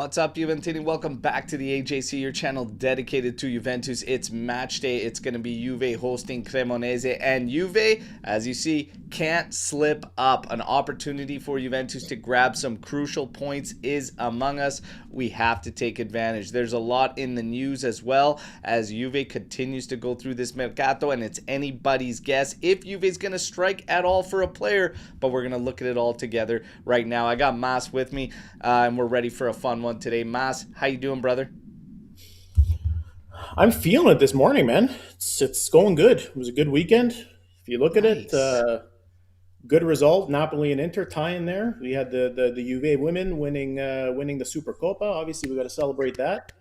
What's up, Juventini? Welcome back to the AJC, your channel dedicated to Juventus. It's match day. It's going to be Juve hosting Cremonese, and Juve, as you see, can't slip up. An opportunity for Juventus to grab some crucial points is among us. We have to take advantage. There's a lot in the news as well as Juve continues to go through this mercato, and it's anybody's guess if Juve is going to strike at all for a player, but we're going to look at it all together right now. I got Mas with me, and we're ready for a fun one today. Mas, how you doing, brother? I'm feeling it this morning, man. It's going good. It was a good weekend. If you look at it, Nice. good result. Napoli and Inter tying there. We had the Juve women winning the Super Copa. Obviously, we got to celebrate that.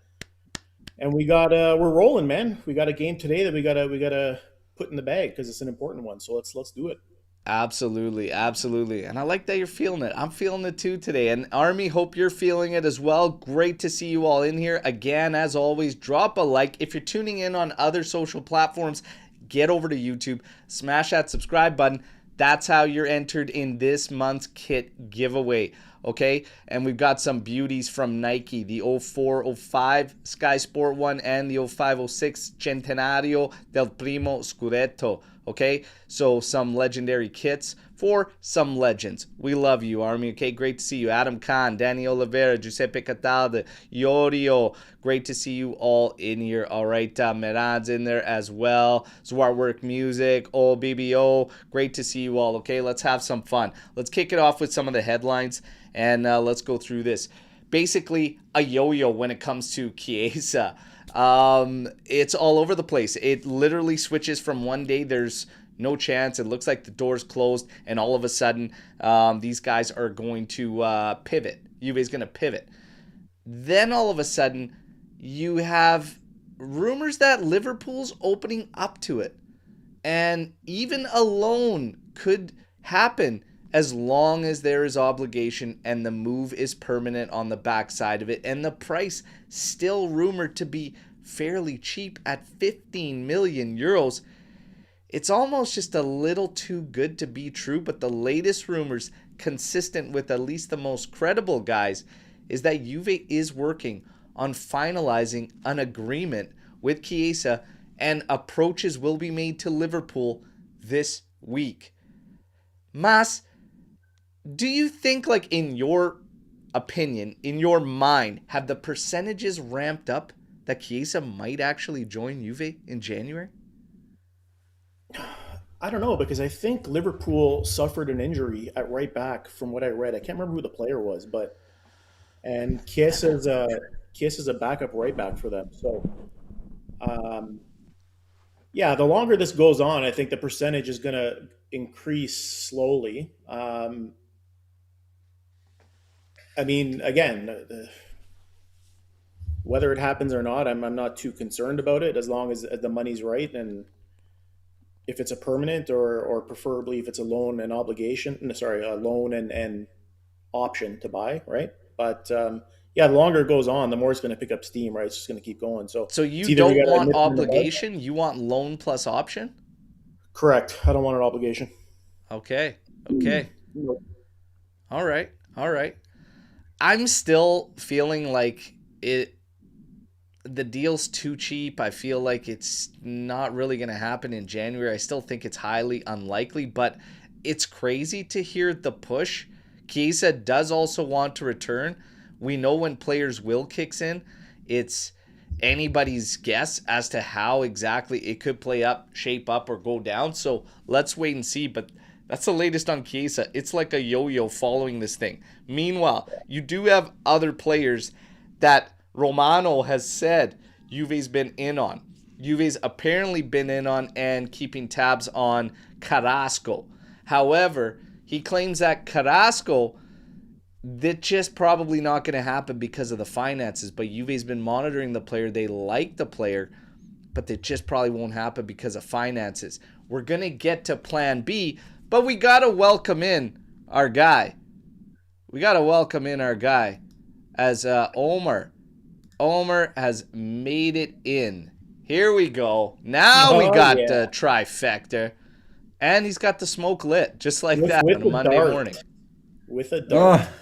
And we're rolling, man. We got a game today that we gotta put in the bag because it's an important one. So let's do it. Absolutely, absolutely. And I like that you're feeling it. I'm feeling it too today. And Army, hope you're feeling it as well. Great to see you all in here. Again, as always, drop a like. If you're tuning in on other social platforms, get over to YouTube, smash that subscribe button. That's how you're entered in this month's kit giveaway. Okay, and we've got some beauties from Nike, the 04-05 Sky Sport one and the 05-06 Centenario del Primo Scudetto. Okay, so some legendary kits for some legends. We love you, Army. Okay, great to see you. Adam Khan, Danny Oliveira, Giuseppe Cataldo, Yorio. Great to see you all in here. All right, Merad's in there as well. Zwartwork Music, BBO. Great to see you all. Okay, let's have some fun. Let's kick it off with some of the headlines, and let's go through this. Basically, a yo-yo when it comes to Chiesa. It's all over the place. It literally switches from one day there's no chance, it looks like the door's closed, and all of a sudden these guys are going to pivot. Juve's going to pivot. Then all of a sudden you have rumors that Liverpool's opening up to it, and even a loan could happen as long as there is obligation and the move is permanent on the backside of it, and the price still rumored to be fairly cheap at 15 million euros. It's almost just a little too good to be true, but the latest rumors, consistent with at least the most credible guys, is that Juve is working on finalizing an agreement with Chiesa, and approaches will be made to Liverpool this week. Mas, do you think, like, in your opinion, in your mind, have the percentages ramped up that Chiesa might actually join Juve in January? I don't know because I think Liverpool suffered an injury at right back from what I read. I can't remember who the player was, but and Chiesa's a backup right back for them. So um, yeah, the longer this goes on, I think the percentage is going to increase slowly. I mean, again, whether it happens or not, I'm not too concerned about it as long as the money's right and if it's a permanent or preferably if it's a loan and obligation. No, sorry, a loan and option to buy, right? But yeah, the longer it goes on, the more it's going to pick up steam, right? It's just going to keep going. So So it's you either we don't got to want nip it in the bud. obligation, you want loan plus option? Correct. I don't want an obligation. Okay. Okay. All right. All right. I'm still feeling like the deal's too cheap. I feel like it's not really going to happen in January. I still think it's highly unlikely, but it's crazy to hear the push. Chiesa does also want to return. We know when players' will kicks in, it's anybody's guess as to how exactly it could play up, shape up, or go down. So let's wait and see. But that's the latest on Chiesa. It's like a yo-yo following this thing. Meanwhile, you do have other players that Romano has said Juve's been in on. Juve's apparently been in on and keeping tabs on Carrasco. However, he claims that Carrasco, that's just probably not going to happen because of the finances. But Juve's been monitoring the player. They like the player, but that just probably won't happen because of finances. We're going to get to plan B, but we got to welcome in our guy. We got to welcome in our guy as Omar. Omar has made it in. Here we go. Now we Oh got yeah, the trifecta. And he's got the smoke lit, just like with that with on a the Monday dart, morning. with a dart. Oh,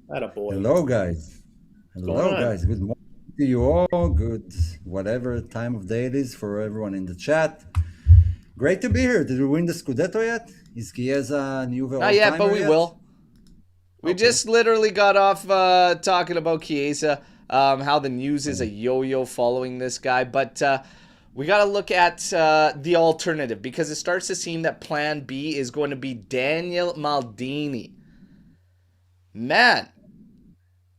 That a boy. hello, guys. What's going Hello, on? guys. Good morning to you all. Good, whatever time of day it is for everyone in the chat. Great to be here. Did we win the Scudetto yet? Is Chiesa a Juve Not yet, but all-timer we yet? will. We Okay. just literally got off talking about Chiesa, how the news is a Yeah. yo-yo following this guy, but we got to look at the alternative because it starts to seem that Plan B is going to be Daniel Maldini. Man,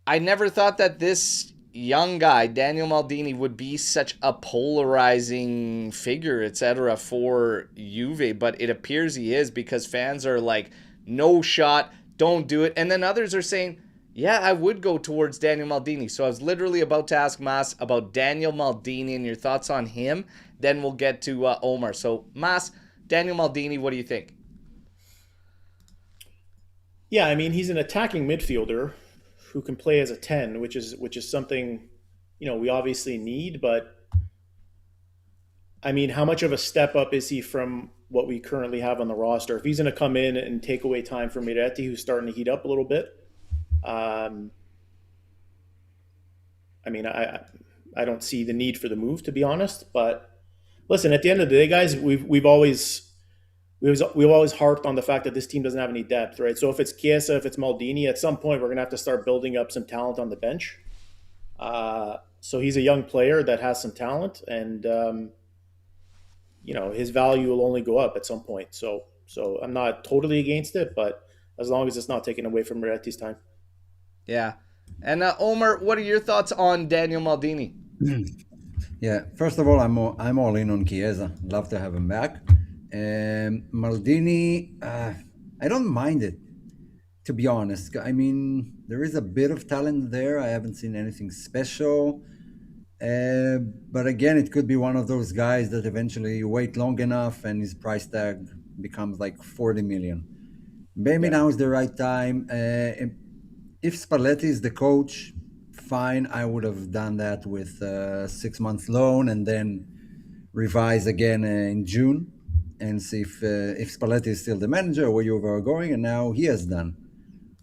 I never thought that this young guy, Daniel Maldini, would be such a polarizing figure, etc., for Juve, but it appears he is because fans are like, no shot, don't do it. And then others are saying, yeah, I would go towards Daniel Maldini. So I was literally about to ask Mas about Daniel Maldini and your thoughts on him. Then we'll get to Omar. So, Mas, Daniel Maldini, what do you think? Yeah, I mean he's an attacking midfielder who can play as a 10, which is something we obviously need. But I mean, how much of a step up is he from what we currently have on the roster? If he's going to come in and take away time from Miretti, who's starting to heat up a little bit, um, I mean, I don't see the need for the move, to be honest. But listen, at the end of the day, guys, we've always harped on the fact that this team doesn't have any depth, right? So if it's Chiesa, if it's Maldini, at some point we're going to have to start building up some talent on the bench. So he's a young player that has some talent, and his value will only go up at some point. So I'm not totally against it, but as long as it's not taken away from Moretti's time. Yeah. And Omar, what are your thoughts on Daniel Maldini? Yeah. First of all, I'm all in on Chiesa. Love to have him back. Maldini, I don't mind it, to be honest. I mean, there is a bit of talent there. I haven't seen anything special. But again, it could be one of those guys that eventually you wait long enough and his price tag becomes like 40 million. Maybe Yeah. now is the right time. If Spalletti is the coach, fine. I would have done that with a 6 month loan and then revise again in June and see if Spalletti is still the manager where Juve are going. And now he has done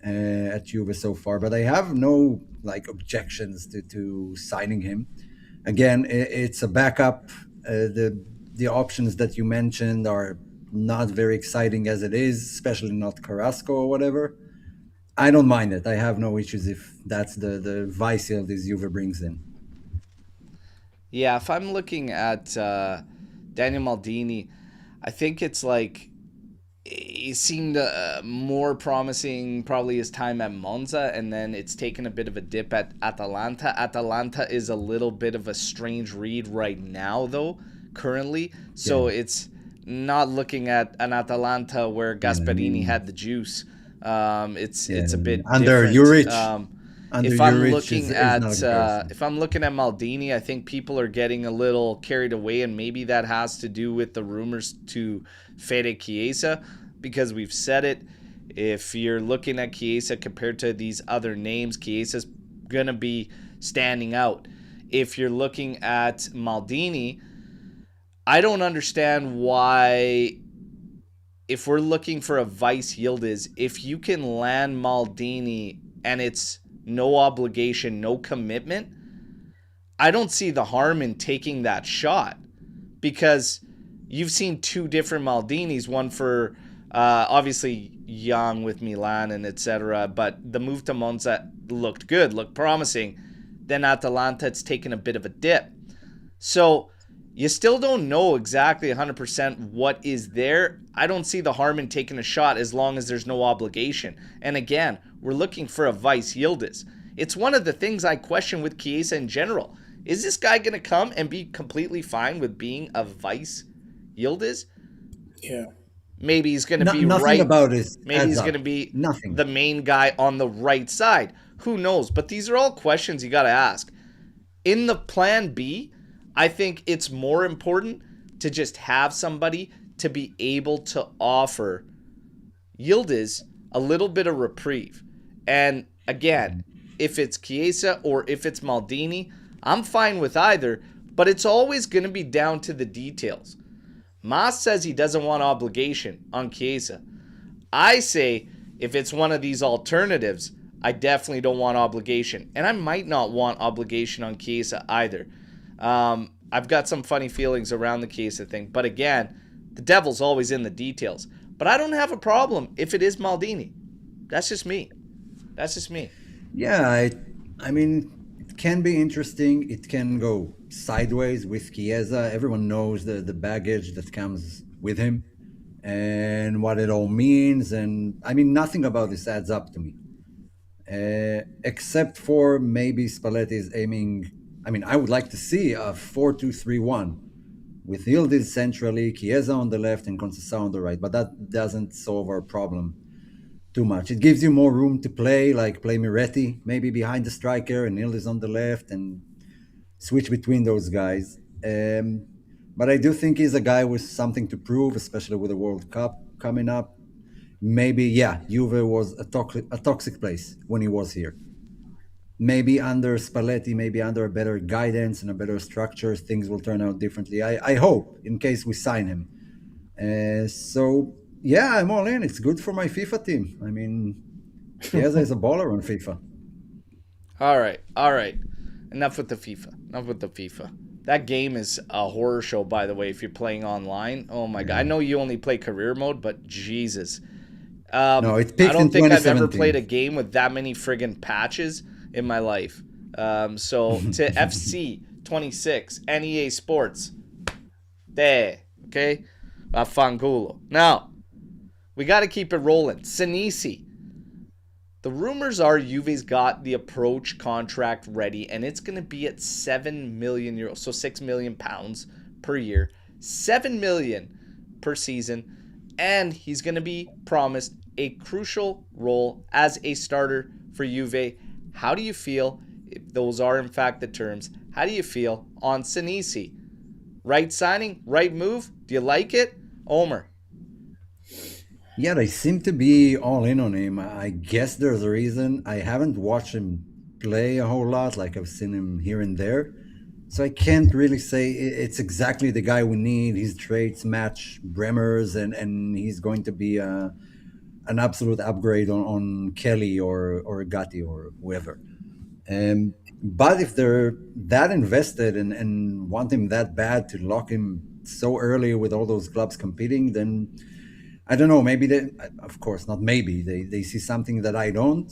at Juve so far. But I have no objections to signing him. Again, it's a backup. The options that you mentioned are not very exciting as it is, especially not Carrasco or whatever. I don't mind it. I have no issues if that's the vice this Juve brings in. Yeah, if I'm looking at Daniel Maldini, I think it's like he seemed more promising probably his time at Monza, and then it's taken a bit of a dip at Atalanta. Atalanta is a little bit of a strange read right now, though, currently. So Yeah. it's not looking at an Atalanta where Yeah, I Gasperini mean, had the juice. yeah. It's a bit Under different. Juric, under Juric is not a comparison. If I'm looking at Maldini, I think people are getting a little carried away, and maybe that has to do with the rumors to Fede Chiesa, because we've said it. If you're looking at Chiesa compared to these other names, Chiesa's gonna be standing out. If you're looking at Maldini, I don't understand why, if we're looking for a vice Yildiz, if you can land Maldini and it's no obligation, no commitment, I don't see the harm in taking that shot, because you've seen two different Maldinis, one for obviously young with Milan and etc. But the move to Monza looked good, looked promising. Then Atalanta, it's taken a bit of a dip. So you still don't know exactly 100% what is there. I don't see the harm in taking a shot as long as there's no obligation. And again, we're looking for a vice Yildiz. It's one of the things I question with Chiesa in general. Is this guy going to come and be completely fine with being a vice Yildiz? Yeah. Maybe he's going to be Nothing right. about it Maybe adds he's going to up. be Nothing. the main guy on the right side. Who knows? But these are all questions you got to ask. In the plan B, I think it's more important to just have somebody to be able to offer Yildiz a little bit of reprieve. And again, if it's Chiesa or if it's Maldini, I'm fine with either, but it's always going to be down to the details. Mas says he doesn't want obligation on Chiesa. I say if it's one of these alternatives, I definitely don't want obligation. And I might not want obligation on Chiesa either. I've got some funny feelings around the Chiesa thing. But again, the devil's always in the details. But I don't have a problem if it is Maldini. That's just me. Yeah, I mean, it can be interesting. It can go sideways with Chiesa. Everyone knows the baggage that comes with him and what it all means. And I mean, nothing about this adds up to me, except for maybe Spalletti is aiming. I mean, I would like to see a 4-2-3-1 with Yildiz centrally, Chiesa on the left, and Conceição on the right. But that doesn't solve our problem too much. It gives you more room to play, like play Miretti maybe behind the striker and Yildiz on the left, and switch between those guys. But I do think he's a guy with something to prove, especially with the World Cup coming up. Maybe, yeah, Juve was a toxic place when he was here. Maybe under Spalletti, maybe under a better guidance and a better structure, things will turn out differently. I hope, in case we sign him. So, yeah, I'm all in. It's good for my FIFA team. I mean, Chiesa is a baller on FIFA. All right. Enough with the FIFA. That game is a horror show, by the way, if you're playing online. Oh, my God. I know you only play career mode, but Jesus. No, it I peaked don't in think I've ever 2017. played a game with that many friggin' patches in my life. So to FC 26, NEA Sports. There. Okay? Fangulo. Now, we got to keep it rolling. Senesi. The rumors are Juve's got the approach contract ready, and it's going to be at 7 million euros, so 6 million pounds per year, 7 million per season, and he's going to be promised a crucial role as a starter for Juve. How do you feel, if those are in fact the terms, how do you feel on Senesi? Right signing, right move? Do you like it? Omer. Yeah, they seem to be all in on him. I guess there's a reason. I haven't watched him play a whole lot, like I've seen him here and there. So I can't really say it's exactly the guy we need. His traits match Bremer's, and he's going to be an absolute upgrade on Kelly or Gatti or whoever. But if they're that invested and want him that bad to lock him so early with all those clubs competing, then I don't know. Maybe they, of course, not maybe. They see something that I don't.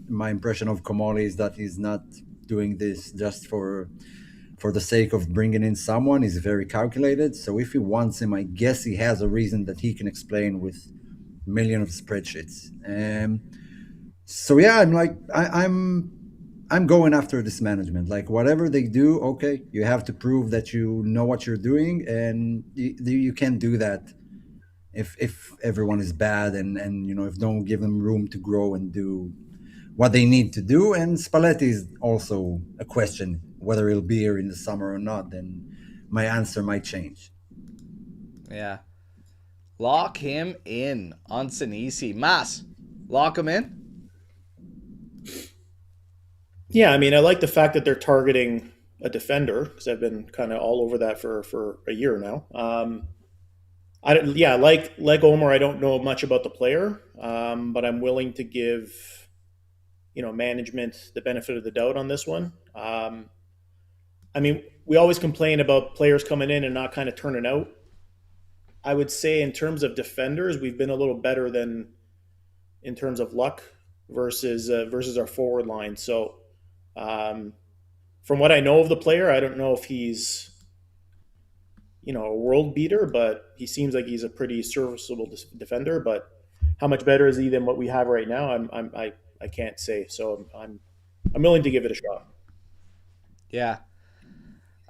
My impression of Komoli is that he's not doing this just for the sake of bringing in someone. He's very calculated. So if he wants him, I guess he has a reason that he can explain with millions of spreadsheets. So yeah, I'm going after this management. Like whatever they do, okay, you have to prove that you know what you're doing, and you can't do that if everyone is bad and you know, if don't give them room to grow and do what they need to do. And Spalletti is also a question whether he'll be here in the summer or not. Then my answer might change. Yeah. Lock him in on Senesi. Mas, lock him in? Yeah, I mean, I like the fact that they're targeting a defender because I've been kind of all over that for a year now. Like Omer, I don't know much about the player, but I'm willing to give management the benefit of the doubt on this one. I mean, we always complain about players coming in and not kind of turning out. I would say in terms of defenders, we've been a little better than in terms of luck versus our forward line. So from what I know of the player, I don't know if he's a world beater, but he seems like he's a pretty serviceable defender. But how much better is he than what we have right now? I can't say. So I'm willing to give it a shot. Yeah.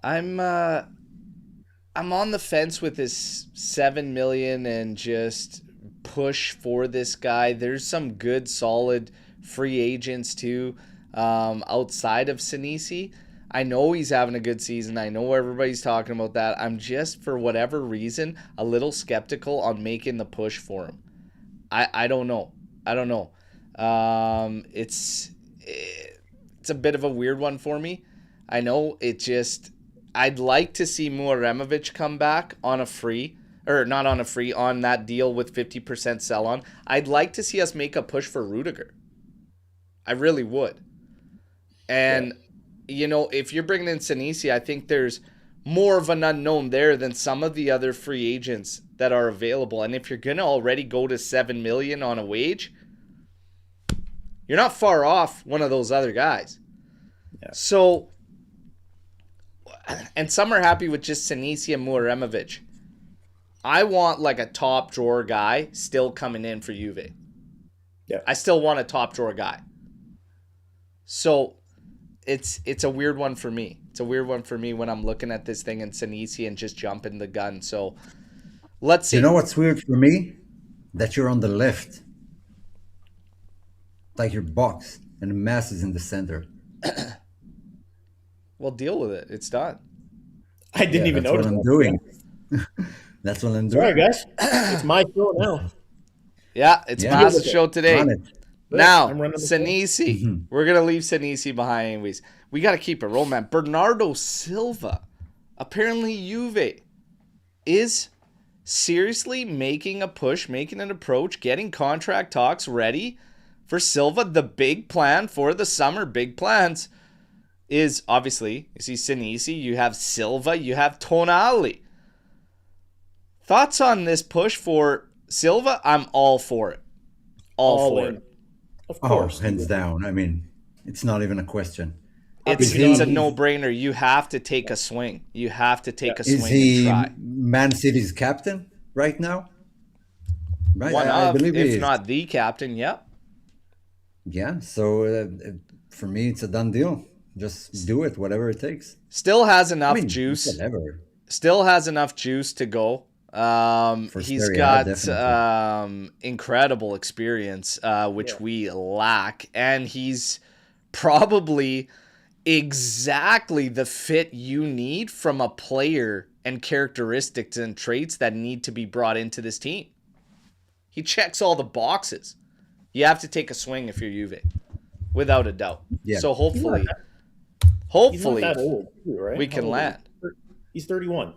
I'm on the fence with this 7 million and just push for this guy. There's some good, solid free agents too, outside of Senesi. I know he's having a good season. I know everybody's talking about that. I'm just, for whatever reason, a little skeptical on making the push for him. I don't know. It's a bit of a weird one for me. I know I'd like to see Muaremovic come back on a free, or not on a free, on that deal with 50% sell on. I'd like to see us make a push for Rudiger. I really would. And, if you're bringing in Senesi, I think there's more of an unknown there than some of the other free agents that are available. And if you're going to already go to $7 million on a wage, you're not far off one of those other guys. Yeah. So, and some are happy with just Senesi and Muremovic. I want like a top drawer guy still coming in for Juve. Yeah. I still want a top drawer guy. So it's a weird one for me. It's a weird one for me when I'm looking at this thing and Senesi and just jumping the gun. So let's see. You know what's weird for me? That you're on the left. Like your box and the mass is in the center. Well, deal with it. It's done. I didn't even that's notice. What I'm doing. That's what I'm doing. Sorry, guys. It's my show now. Yeah, it's Mass' show today. Now, Senesi. Mm-hmm. We're going to leave Senesi behind anyways. We got to keep it rolling, man. Bernardo Silva. Apparently, Juve is seriously making a push, making an approach, getting contract talks ready for Silva. The big plan for the summer, big plans, is obviously, you see Senesi, you have Silva, you have Tonali. Thoughts on this push for Silva? I'm all for it. All for it. Of course. Hands down. I mean, it's not even a question. It's a no-brainer. You have to take a swing. You have to take a swing and try. Is he Man City's captain right now? Right? One I of, believe he if is. not the captain, yep. Yeah, so for me, it's a done deal. Just do it, whatever it takes. Still has enough juice. Whatever. Still has enough juice to go. He's Serie A, got incredible experience, which we lack, and he's probably exactly the fit you need from a player and characteristics and traits that need to be brought into this team. He checks all the boxes. You have to take a swing if you're Juve, without a doubt. Yeah. So hopefully he's not that old, right? we can land. He's 31.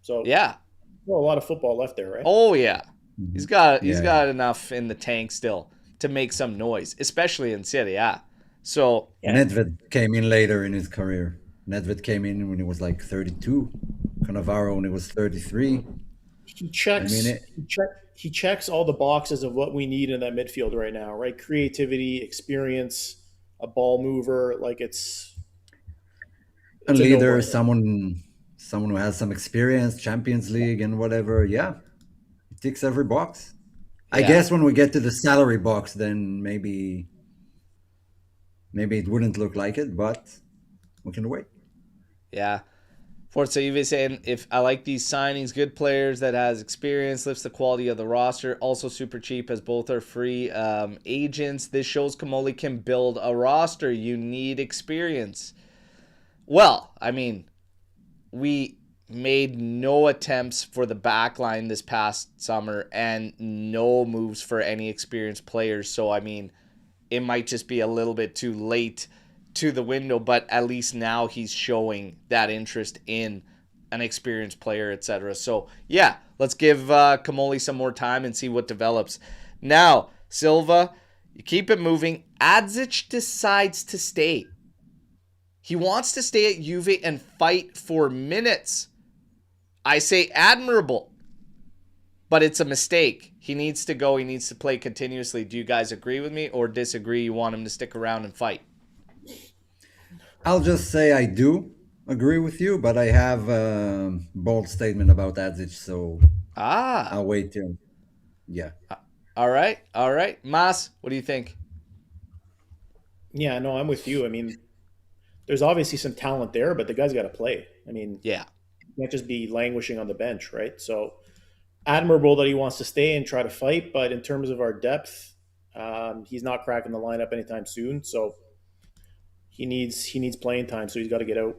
So yeah. Well, a lot of football left there, right? Oh yeah. He's got enough in the tank still to make some noise, especially in Serie A. So Nedved came in later in his career. Nedved came in when he was like 32. Cannavaro when he was 33. He checks. He checks all the boxes of what we need in that midfield right now, right? Creativity, experience, a ball mover. Like it's a leader, someone who has some experience, Champions League and whatever. Yeah, he ticks every box. I guess when we get to the salary box, then maybe it wouldn't look like it, but we can wait. Yeah. Forza Juve saying, if I like these signings, good players that has experience, lifts the quality of the roster, also super cheap as both are free agents. This shows Comoli can build a roster. You need experience. Well, I mean, we made no attempts for the back line this past summer and no moves for any experienced players. So, I mean, it might just be a little bit too late to the window, but at least now he's showing that interest in an experienced player, etc. So, yeah, let's give Comoli some more time and see what develops. Now, Silva, you keep it moving. Adzic decides to stay. He wants to stay at Juve and fight for minutes. I say admirable, but it's a mistake. He needs to go. He needs to play continuously. Do you guys agree with me or disagree? You want him to stick around and fight? I'll just say I do agree with you, but I have a bold statement about Adzic, so I'll wait till. Yeah. All right. Mas, what do you think? Yeah, no, I'm with you. I mean, there's obviously some talent there, but the guy's got to play. I mean, yeah, he can't just be languishing on the bench, right? So admirable that he wants to stay and try to fight, but in terms of our depth, he's not cracking the lineup anytime soon. So he needs playing time, so he's got to get out.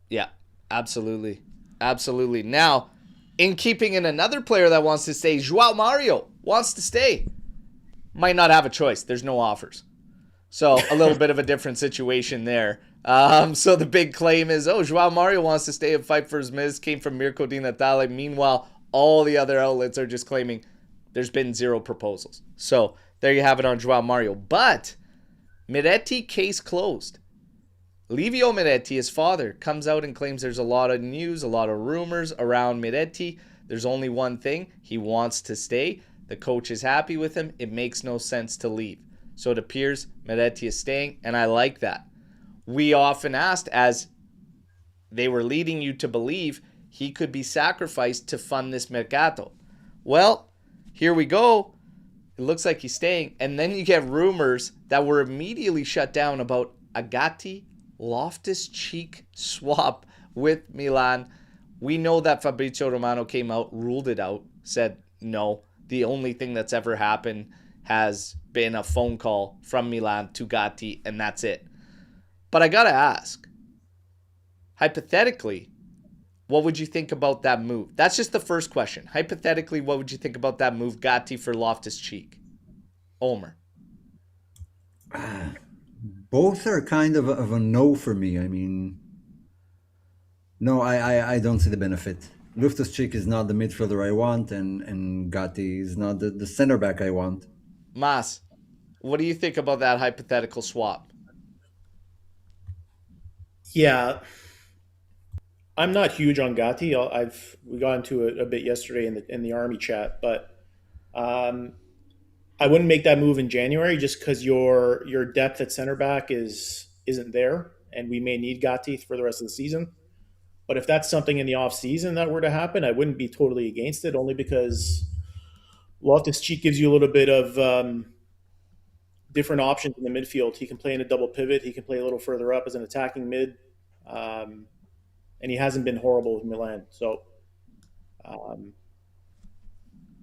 Yeah, absolutely. Now, in keeping in another player that wants to stay, João Mario wants to stay. Might not have a choice. There's no offers. So a little bit of a different situation there. So the big claim is, João Mario wants to stay and fight for his minutes. Came from Mirko Di Natale. Meanwhile, all the other outlets are just claiming there's been zero proposals. So there you have it on João Mario. But Miretti case closed. Livio Miretti, his father, comes out and claims there's a lot of news, a lot of rumors around Miretti. There's only one thing. He wants to stay. The coach is happy with him. It makes no sense to leave. So it appears Miretti is staying, and I like that. We often asked, as they were leading you to believe, he could be sacrificed to fund this mercato. Well, here we go. It looks like he's staying. And then you get rumors that were immediately shut down about a Gatti Loftus-Cheek swap with Milan. We know that Fabrizio Romano came out, ruled it out, said no. The only thing that's ever happened has been a phone call from Milan to Gatti, and that's it. But I gotta ask, hypothetically, what would you think about that move? That's just the first question. Hypothetically, what would you think about that move, Gatti for Loftus-Cheek? Omer. Both are kind of a no for me. I mean, no, I don't see the benefit. Loftus-Cheek is not the midfielder I want, and Gatti is not the center back I want. Mas, what do you think about that hypothetical swap? Yeah, I'm not huge on Gatti. We got into it a bit yesterday in the Army chat, but I wouldn't make that move in January just because your depth at center back isn't there, and we may need Gatti for the rest of the season. But if that's something in the off season that were to happen, I wouldn't be totally against it, only because Loftus-Cheek gives you a little bit of different options in the midfield. He can play in a double pivot. He can play a little further up as an attacking mid. And he hasn't been horrible with Milan. So,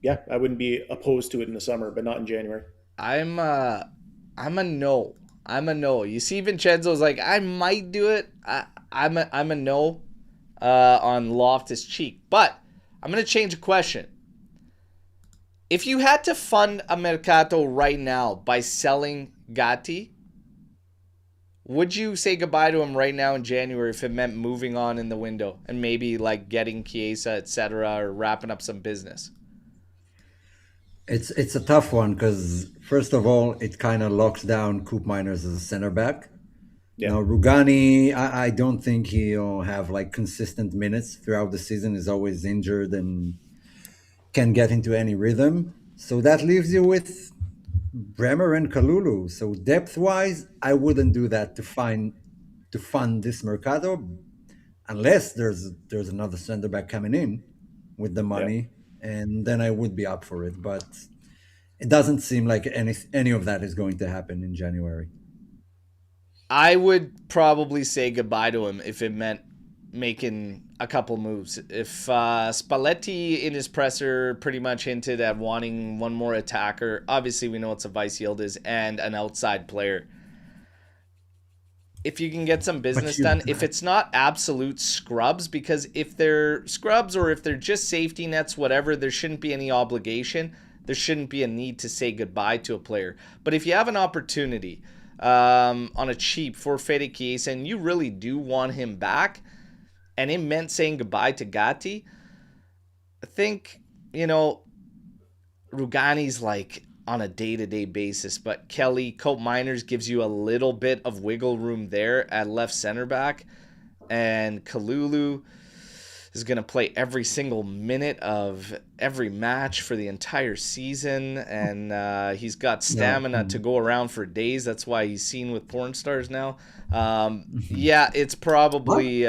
yeah, I wouldn't be opposed to it in the summer, but not in January. I'm a no. I'm a no. You see, Vincenzo's like, I might do it. I'm a no on Loftus-Cheek. But I'm going to change a question. If you had to fund a mercato right now by selling Gatti, would you say goodbye to him right now in January if it meant moving on in the window and maybe like getting Chiesa, etc., or wrapping up some business? It's a tough one because first of all, it kind of locks down Coop Miners as a center back. Yeah. Now Rugani, I don't think he'll have like consistent minutes throughout the season. He's always injured and can get into any rhythm. So that leaves you with Bremer and Kalulu. So depth-wise, I wouldn't do that to fund this mercado, unless there's another center back coming in with the money, and then I would be up for it. But it doesn't seem like any of that is going to happen in January. I would probably say goodbye to him if it meant making a couple moves. If Spalletti in his presser pretty much hinted at wanting one more attacker, obviously we know what Vice Yildiz and an outside player. If you can get some business done, if it's not absolute scrubs, because if they're scrubs or if they're just safety nets, whatever, there shouldn't be any obligation. There shouldn't be a need to say goodbye to a player. But if you have an opportunity on a cheap for Fede Chiesa and you really do want him back, and it meant saying goodbye to Gatti, I think, Rugani's like on a day-to-day basis, but Kelly, Cope Miners gives you a little bit of wiggle room there at left center back, and Kalulu is going to play every single minute of every match for the entire season, and he's got stamina to go around for days. That's why he's seen with porn stars now. Yeah, it's probably...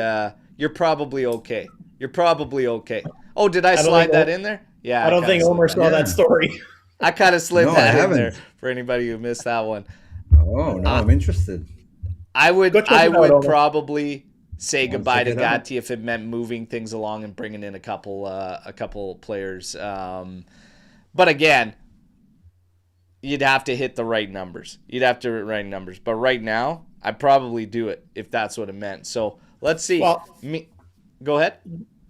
you're probably okay. You're probably okay. Oh, did I slide that in there? Yeah. I don't think Omer saw that story. I kind of slid that in there for anybody who missed that one. Oh, no, I'm interested. I would probably say goodbye to Gatti if it meant moving things along and bringing in a couple players. But again, you'd have to hit the right numbers. But right now, I'd probably do it if that's what it meant. So let's see. Well, go ahead.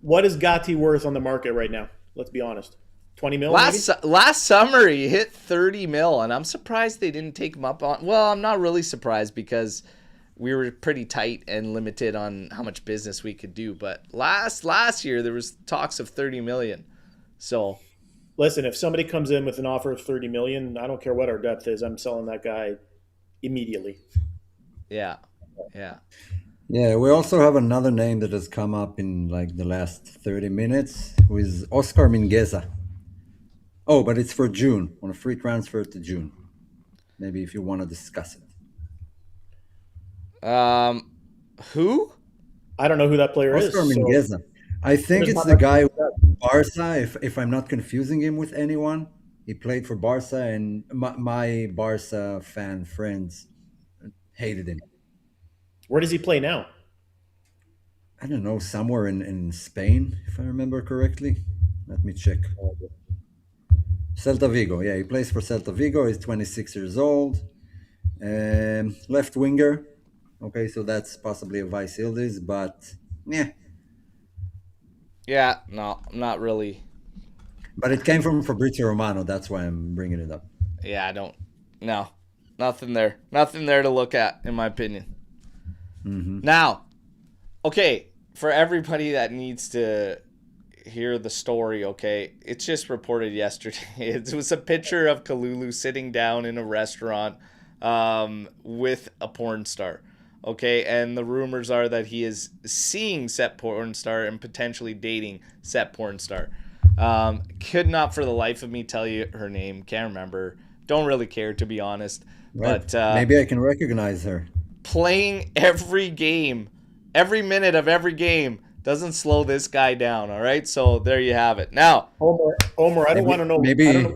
What is Gatti worth on the market right now? Let's be honest. 20 mil? Last summer, he hit 30 mil, and I'm surprised they didn't take him up on. Well, I'm not really surprised because we were pretty tight and limited on how much business we could do. But last year, there was talks of 30 million. So, listen, if somebody comes in with an offer of 30 million, I don't care what our depth is. I'm selling that guy immediately. Yeah. Yeah. Yeah, we also have another name that has come up in like the last 30 minutes, who is Oscar Mingueza. Oh, but it's for June, on a free transfer to June. Maybe if you want to discuss it. Who? I don't know who that player Oscar is. So Mingueza. I think there's it's not the much. guy with Barca, if I'm not confusing him with anyone. He played for Barca, and my Barca fan friends hated him. Where does he play now? I don't know, somewhere in Spain, if I remember correctly. Let me check. Celta Vigo. Yeah, he plays for Celta Vigo. He's 26 years old. Left winger. Okay, so that's possibly a Vice Ildes, but yeah. Yeah, no, not really. But it came from Fabrizio Romano. That's why I'm bringing it up. Yeah, I don't. No, nothing there. Nothing there to look at, in my opinion. Now, okay, for everybody that needs to hear the story, okay, it's just reported yesterday. It was a picture of Kalulu sitting down in a restaurant with a porn star. Okay, and the rumors are that he is seeing set porn star and potentially dating set porn star. Could not for the life of me tell you her name. Can't remember. Don't really care, to be honest. Right. But Maybe I can recognize her. playing every game, every minute of every game doesn't slow this guy down. All right, so there you have it. Now, Omer, I don't want to know. maybe-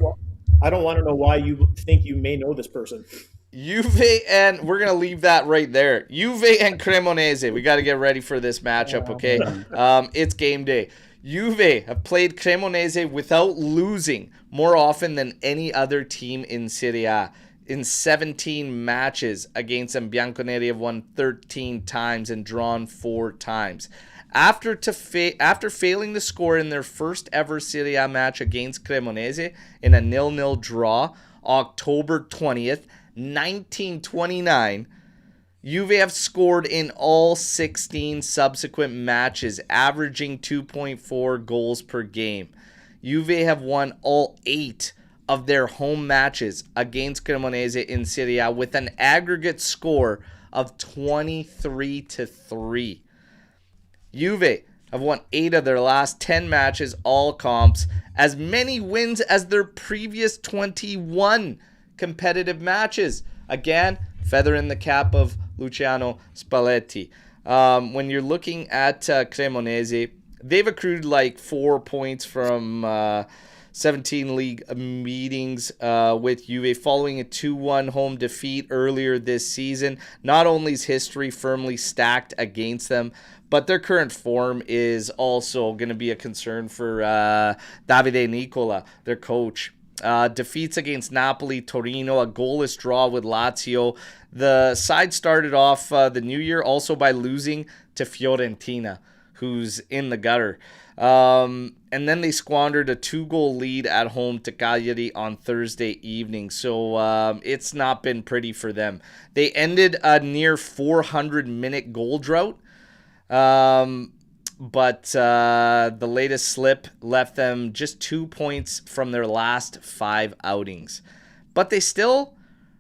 I don't want to know why you think you may know this person. Juve, and we're going to leave that right there. Juve and Cremonese. We got to get ready for this matchup, okay? It's game day. Juve have played Cremonese without losing more often than any other team in Serie A. In 17 matches against them, Bianconeri have won 13 times and drawn 4 times. After failing to score in their first ever Serie A match against Cremonese in a 0-0 draw, October 20th, 1929, Juve have scored in all 16 subsequent matches, averaging 2.4 goals per game. Juve have won all 8 of their home matches against Cremonese in Serie A with an aggregate score of 23-3. Juve have won 8 of their last 10 matches, all comps, as many wins as their previous 21 competitive matches. Again, feather in the cap of Luciano Spalletti. When you're looking at Cremonese, they've accrued like 4 points from 17 league meetings with Juve following a 2-1 home defeat earlier this season. Not only is history firmly stacked against them, but their current form is also going to be a concern for Davide Nicola, their coach. Defeats against Napoli, Torino, a goalless draw with Lazio. The side started off the new year also by losing to Fiorentina, who's in the gutter. And then they squandered a 2-goal lead at home to Cagliari on Thursday evening. So it's not been pretty for them. They ended a near 400-minute goal drought. But the latest slip left them just 2 points from their last 5 outings. But they still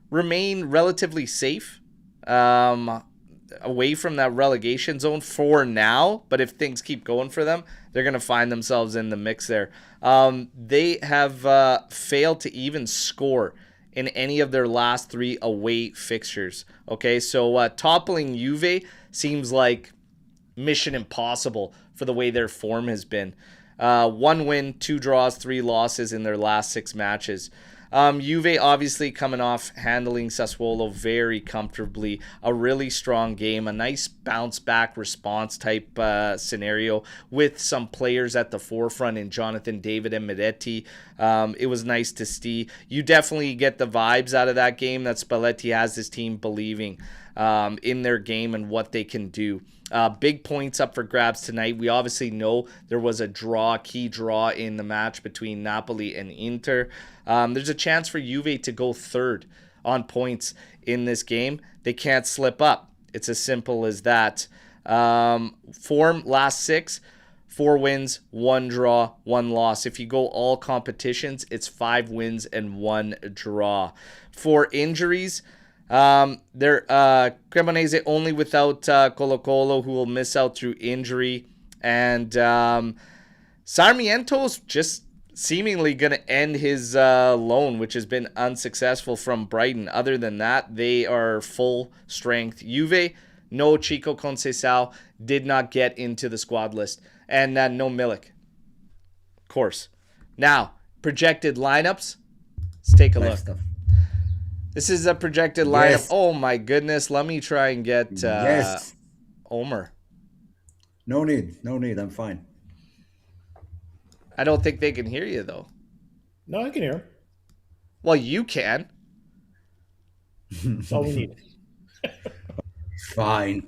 remain relatively safe away from that relegation zone for now. But if things keep going for them, they're going to find themselves in the mix there. They have failed to even score in any of their last 3 away fixtures. Okay, so toppling Juve seems like mission impossible for the way their form has been. 1 win, 2 draws, 3 losses in their last 6 matches. Juve obviously coming off handling Sassuolo very comfortably. A really strong game, a nice bounce back response type scenario with some players at the forefront in Jonathan David and Miretti. It was nice to see. You definitely get the vibes out of that game that Spalletti has his team believing in their game and what they can do. Big points up for grabs tonight. We obviously know there was a key draw in the match between Napoli and Inter. There's a chance for Juve to go third on points in this game. They can't slip up. It's as simple as that. Form, last 6, 4 wins, 1 draw, 1 loss. If you go all competitions, it's 5 wins and 1 draw. For injuries, They're Cremonese only without Colo Colo, who will miss out through injury, and Sarmiento's just seemingly going to end his loan, which has been unsuccessful from Brighton. Other than that, they are full strength. Juve, no Chico Conceição, did not get into the squad list, and no Milik, of course. Now, projected lineups. Let's take a Nice look. stuff. This is a projected lineup. Yes. Oh my goodness. Let me try and get Yes. Omer. No need. No need. I'm fine. I don't think they can hear you though. No, I can hear him. Well, you can. That's all we need. Fine.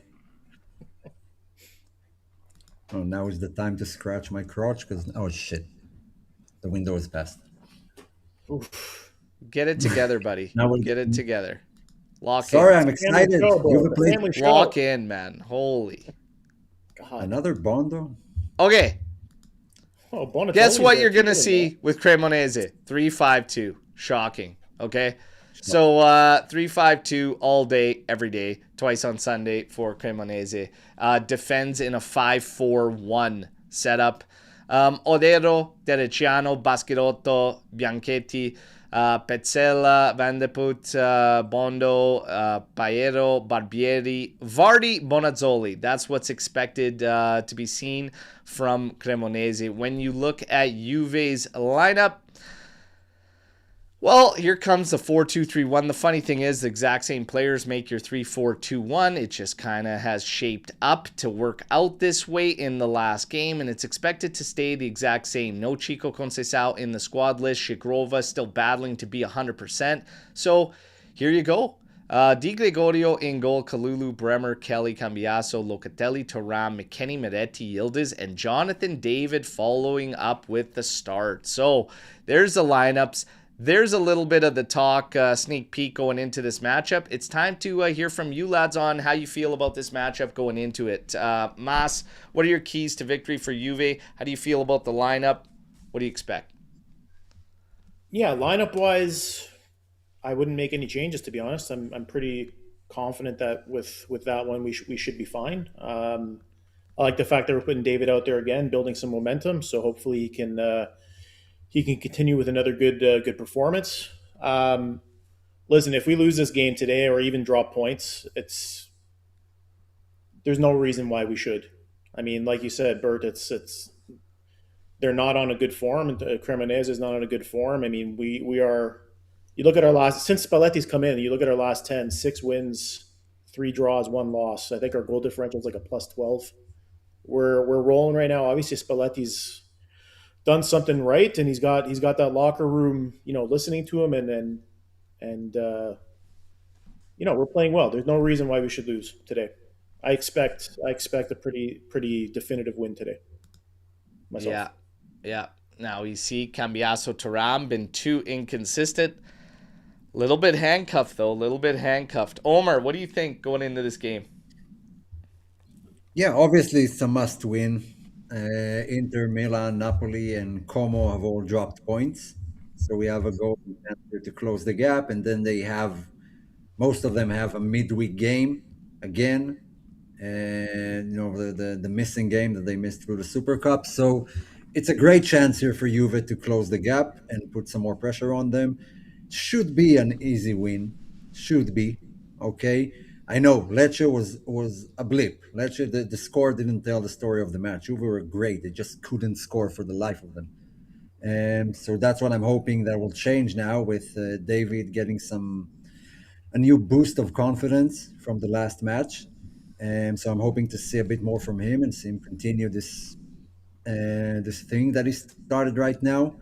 Oh, now is the time to scratch my crotch because oh shit, the window is past. Oof. Get it together, buddy. Now we- Get it together. Lock Sorry, in. I'm excited. show, bro. Juve It's a played family show. Lock in, man. Holy. God. another Bondo. Okay. Oh, Bonatelli's Guess what there you're too, gonna though. see with Cremonese? 3-5-2. Shocking. Okay. So 3-5-2 all day, every day, twice on Sunday for Cremonese. Defends in a 5-4-1 setup. Odero, Tereciano, Baschirotto, Bianchetti, Pezzella, Van de Put, Bondo, Paero, Barbieri, Vardy, Bonazzoli. That's what's expected to be seen from Cremonese. When you look at Juve's lineup, well, here comes the 4-2-3-1. The funny thing is, the exact same players make your 3-4-2-1. It just kind of has shaped up to work out this way in the last game, and it's expected to stay the exact same. No Chico Conceição in the squad list. Shigrova still battling to be 100%. So here you go. Di Gregorio in goal, Kalulu, Bremer, Kelly, Cambiaso, Locatelli, Thuram, McKennie, Meretti, Yildiz, and Jonathan David following up with the start. So there's the lineups. There's a little bit of the talk, sneak peek going into this matchup. It's time to hear from you lads on how you feel about this matchup going into it. Mas, what are your keys to victory for Juve? How do you feel about the lineup? What do you expect? Yeah, lineup wise, I wouldn't make any changes to be honest. I'm pretty confident that with that one we should be fine. I like the fact that we're putting David out there again, building some momentum. So hopefully he can continue with another good performance. Listen, if we lose this game today or even drop points, there's no reason why we should. I mean, like you said, Bert, it's they're not on a good form, and Cremonese is not on a good form. I mean, we are. You look at our last since Spalletti's come in. You look at our last 10, 6 wins, 3 draws, 1 loss. I think our goal differential is like a +12. We're rolling right now. Obviously, Spalletti's done something right, and he's got that locker room, listening to him, and we're playing well. There's no reason why we should lose today. I expect a pretty definitive win today. Myself. Yeah. Now you see Cambiaso, Thuram been too inconsistent. Little bit handcuffed though. Little bit handcuffed. Omer, what do you think going into this game? Yeah, obviously it's a must win. Inter, Milan, Napoli, and Como have all dropped points. So we have a goal to close the gap, and then most of them have a midweek game again, and the missing game that they missed through the Super Cup. So it's a great chance here for Juve to close the gap and put some more pressure on them. Should be an easy win. Should be okay. I know Lecce was a blip. Lecce, the score didn't tell the story of the match. Juve were great. They just couldn't score for the life of them. And so that's what I'm hoping that will change now with David getting a new boost of confidence from the last match. And so I'm hoping to see a bit more from him and see him continue this thing that he started right now.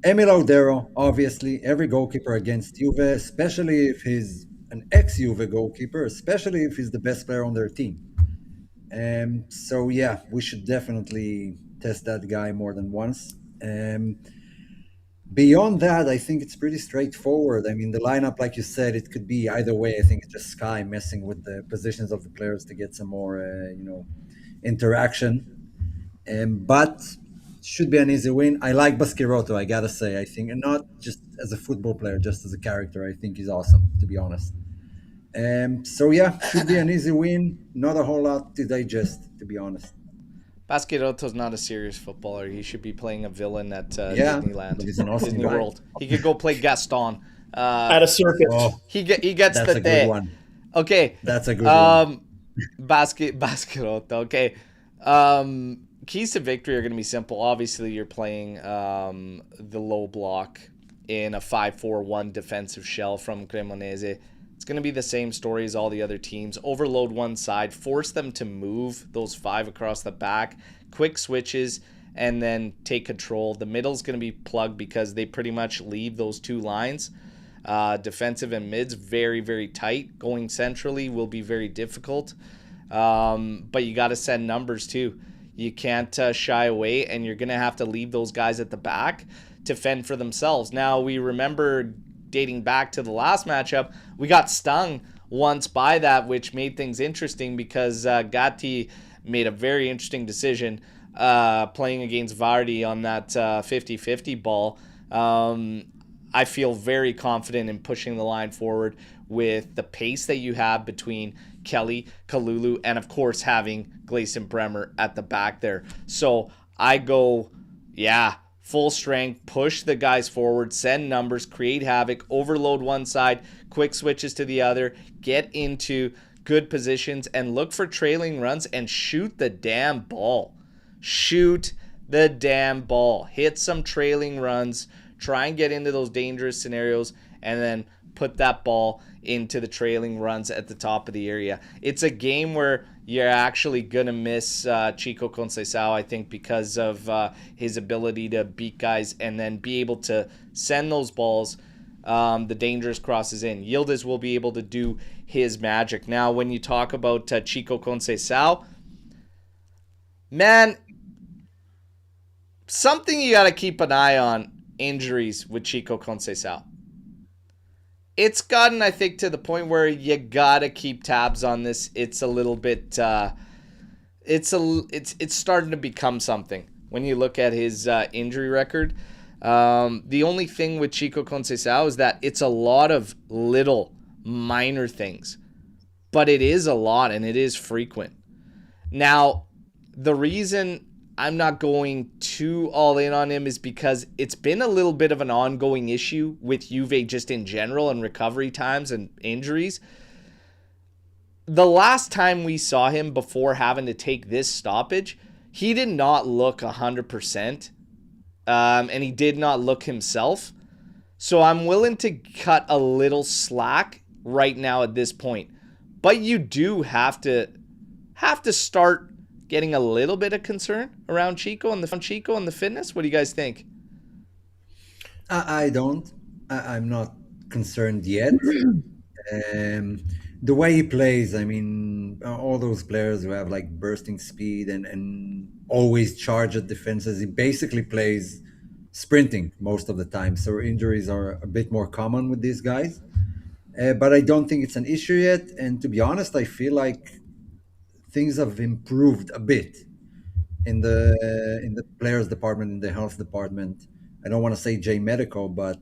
Emil Odero, obviously, every goalkeeper against Juve, especially if he's an ex-Juve goalkeeper, especially if he's the best player on their team. So yeah, we should definitely test that guy more than once. Beyond that, I think it's pretty straightforward. I mean, the lineup, like you said, it could be either way. I think it's just Sky messing with the positions of the players to get some more, interaction. But should be an easy win. I like Baschirotto, I gotta say. I think, and not just as a football player, just as a character. I think he's awesome, to be honest. So yeah, should be an easy win. Not a whole lot to digest, to be honest. Scudetto's not a serious footballer. He should be playing a villain at Yeah, Disneyland, but he's an awesome Disney guy. World. He could go play Gaston. At a circus. Oh, He gets that's the a good day. one. Okay. That's a good one. Scudetto. Okay. Keys to victory are going to be simple. Obviously, you're playing the low block in a 5-4-1 defensive shell from Cremonese. It's going to be the same story as all the other teams. Overload one side, force them to move those 5 across the back, quick switches, and then take control. The middle's going to be plugged because they pretty much leave those 2 lines. Defensive and mids very, very tight. Going centrally will be very difficult. But you got to send numbers too. You can't shy away, and you're going to have to leave those guys at the back to fend for themselves. Now, we remember dating back to the last matchup, we got stung once by that, which made things interesting because Gatti made a very interesting decision playing against Vardy on that 50-50 ball. I feel very confident in pushing the line forward with the pace that you have between Kelly, Kalulu, and of course having Gleison Bremer at the back there. So I go, full strength, push the guys forward, send numbers, create havoc, overload one side, quick switches to the other, get into good positions, and look for trailing runs and shoot the damn ball. Shoot the damn ball. Hit some trailing runs. Try and get into those dangerous scenarios, and then put that ball into the trailing runs at the top of the area. It's a game where you're actually going to miss Chico Conceição, I think, because of his ability to beat guys and then be able to send those balls, the dangerous crosses in. Yildiz will be able to do his magic. Now, when you talk about Chico Conceição, man, something you got to keep an eye on, injuries with Chico Conceição. It's gotten, I think, to the point where you gotta keep tabs on this. It's a little bit, it's starting to become something when you look at his injury record. The only thing with Chico Conceição is that it's a lot of little minor things, but it is a lot and it is frequent. Now, the reason I'm not going too all in on him is because it's been a little bit of an ongoing issue with Juve just in general and recovery times and injuries. The last time we saw him before having to take this stoppage, he did not look 100%, and he did not look himself. So I'm willing to cut a little slack right now at this point. But you do have to start getting a little bit of concern around Chico and the fitness. What do you guys think? I don't. I'm not concerned yet. The way he plays, I mean, all those players who have like bursting speed and always charge at defenses, he basically plays sprinting most of the time. So injuries are a bit more common with these guys. But I don't think it's an issue yet. And to be honest, I feel like things have improved a bit in the players department, in the health department. I don't want to say J Medical, but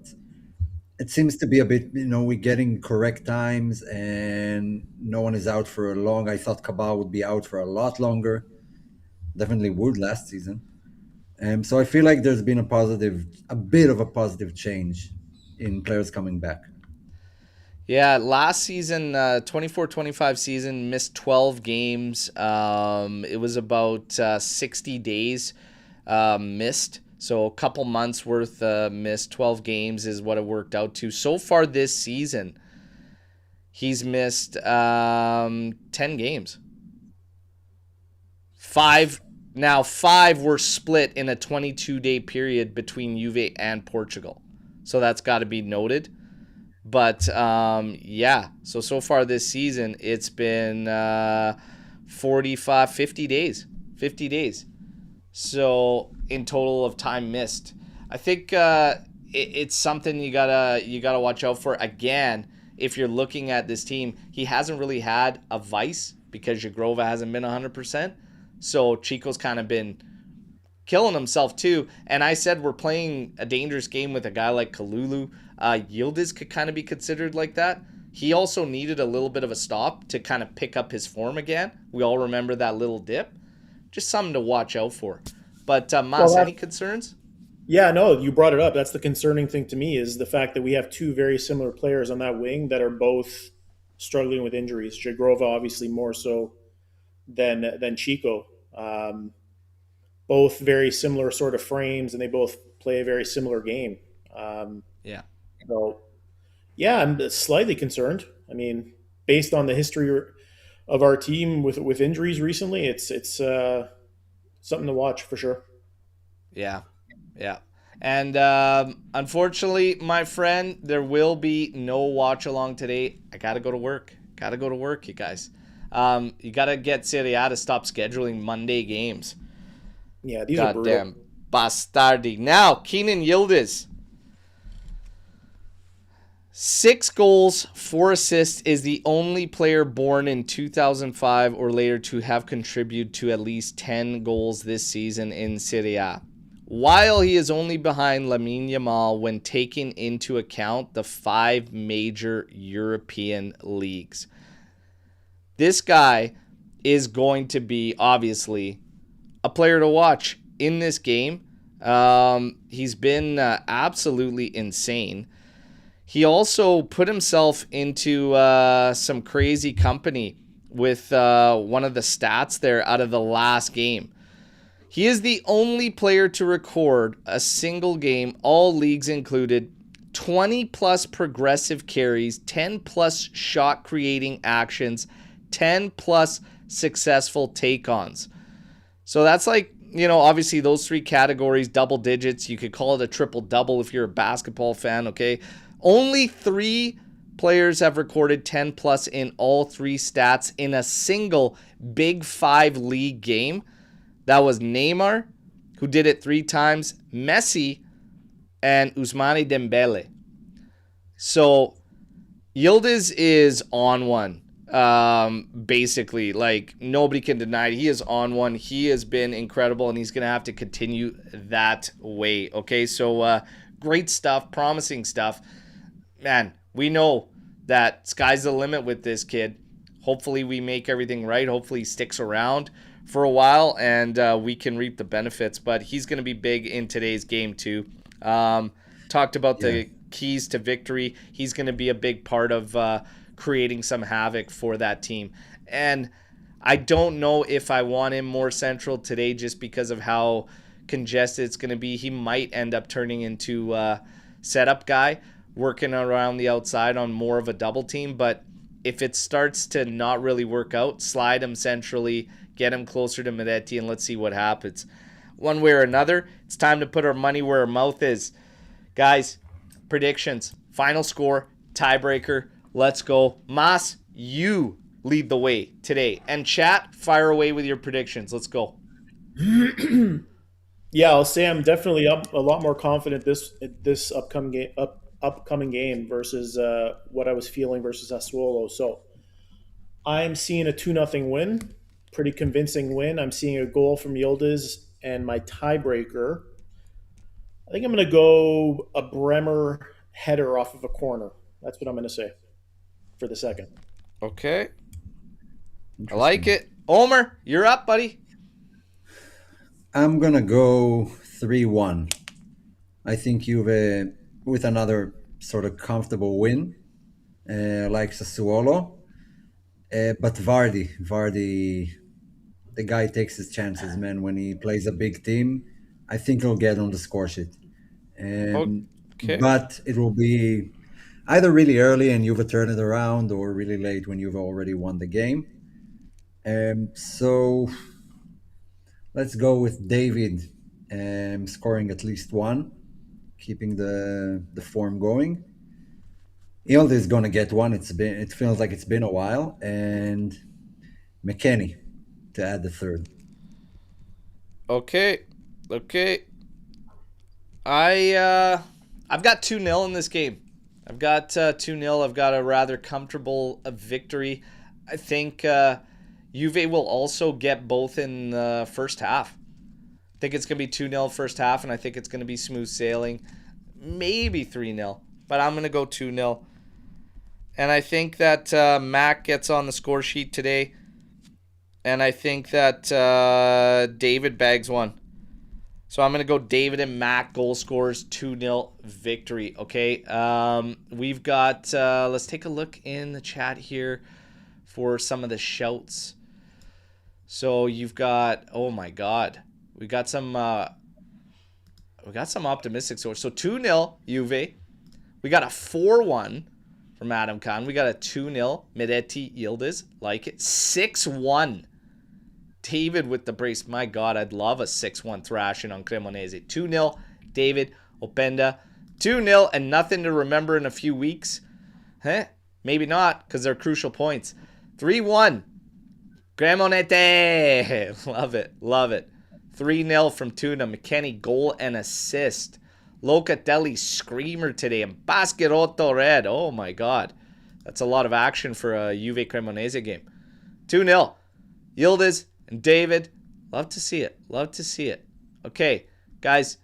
it seems to be a bit, we're getting correct times and no one is out for long. I thought Cabal would be out for a lot longer. Definitely would last season. So I feel like there's been a bit of a positive change in players coming back. Yeah, last season, 24-25 season, missed 12 games. It was about 60 days missed. So a couple months worth missed. 12 games is what it worked out to. So far this season, he's missed 10 games. Five were split in a 22-day period between Juve and Portugal. So that's got to be noted. But, so far this season, it's been 50 days. 50 days. So, in total of time missed. I think it's something you gotta watch out for. Again, if you're looking at this team, he hasn't really had a vice because Jagrova hasn't been 100%. So, Chico's kind of been killing himself too. And I said we're playing a dangerous game with a guy like Kalulu. Yildiz could kind of be considered like that. he also needed a little bit of a stop to kind of pick up his form again. We all remember that little dip. Just something to watch out for. But Mas, any concerns? Yeah, no, you brought it up. That's the concerning thing to me is the fact that we have two very similar players on that wing that are both struggling with injuries. Jagrova obviously more so than Chico. Both very similar sort of frames, and they both play a very similar game. Yeah. So, yeah, I'm slightly concerned. I mean, based on the history of our team with injuries recently, it's something to watch for sure. Yeah. Yeah. And unfortunately, my friend, there will be no watch along today. I got to go to work. You guys. You got to get Serie A to stop scheduling Monday games. Yeah, these are brutal. Goddamn bastardi. Now, Kenan Yildiz. 6 goals, 4 assists, is the only player born in 2005 or later to have contributed to at least 10 goals this season in Serie A. While he is only behind Lamine Yamal when taking into account the 5 major European leagues. This guy is going to be, obviously, a player to watch in this game. He's been absolutely insane. He also put himself into some crazy company with one of the stats there out of the last game. He is the only player to record a single game, all leagues included, 20-plus progressive carries, 10-plus shot-creating actions, 10-plus successful take-ons. So that's like, obviously those 3 categories, double digits. You could call it a triple-double if you're a basketball fan, okay? Only 3 players have recorded 10-plus in all 3 stats in a single Big 5 league game. That was Neymar, who did it 3 times, Messi, and Ousmane Dembele. So Yildiz is on one. Basically, like, nobody can deny it. He is on one. He has been incredible, and he's going to have to continue that way. Okay, so great stuff, promising stuff. Man, we know that sky's the limit with this kid. Hopefully we make everything right. Hopefully he sticks around for a while and we can reap the benefits. But he's going to be big in today's game too. Talked about the keys to victory. He's going to be a big part of creating some havoc for that team. And I don't know if I want him more central today just because of how congested it's going to be. He might end up turning into a setup guy, working around the outside on more of a double team. But if it starts to not really work out, slide him centrally, get him closer to Miretti, and let's see what happens. One way or another, it's time to put our money where our mouth is. Guys, predictions, final score, tiebreaker, let's go. Mas, you lead the way today. And chat, fire away with your predictions. Let's go. Yeah, I'll say I'm definitely a lot more confident this upcoming game versus what I was feeling versus Sassuolo. So I'm seeing a 2-0 win, pretty convincing win. I'm seeing a goal from Yildiz, and my tiebreaker, I think I'm going to go a Bremer header off of a corner. That's what I'm going to say for the second. Okay. I like it. Omer, you're up, buddy. I'm going to go 3-1. I think Juve with another sort of comfortable win, like Sassuolo. But Vardy, the guy takes his chances, man. When he plays a big team, I think he'll get on the score sheet. Okay. But it will be either really early and Juve turn it around, or really late when you've already won the game. So let's go with David scoring at least 1, keeping the form going. Ilde is going to get 1. It feels like it's been a while. And McKennie to add the 3rd. Okay. I've got 2-0 in this game. I've got 2-0. I've got a rather comfortable victory. I think Juve will also get both in the first half. I think it's going to be 2-0 first half, and I think it's going to be smooth sailing. Maybe 3-0, but I'm going to go 2-0. And I think that Mac gets on the score sheet today. And I think that David bags one. So I'm going to go David and Mac goal scorers 2-0 victory. Okay. We've got, let's take a look in the chat here for some of the shouts. So you've got, oh my God. We got some optimistic scores. So 2-0 Juve. We got a 4-1 from Adam Khan. We got a 2-0 Miretti Yildiz. Like it. 6-1 David with the brace. My God, I'd love a 6-1 thrashing on Cremonese. 2-0 David Openda. 2-0 and nothing to remember in a few weeks. Maybe not, because they're crucial points. 3-1 Cremonese. Love it. Love it. 3-0 from Tuna. McKenny goal and assist. Locatelli screamer today. And Basquerotto red. Oh my God. That's a lot of action for a Juve Cremonese game. 2-0 Yildiz and David. Love to see it. Love to see it. Okay, guys.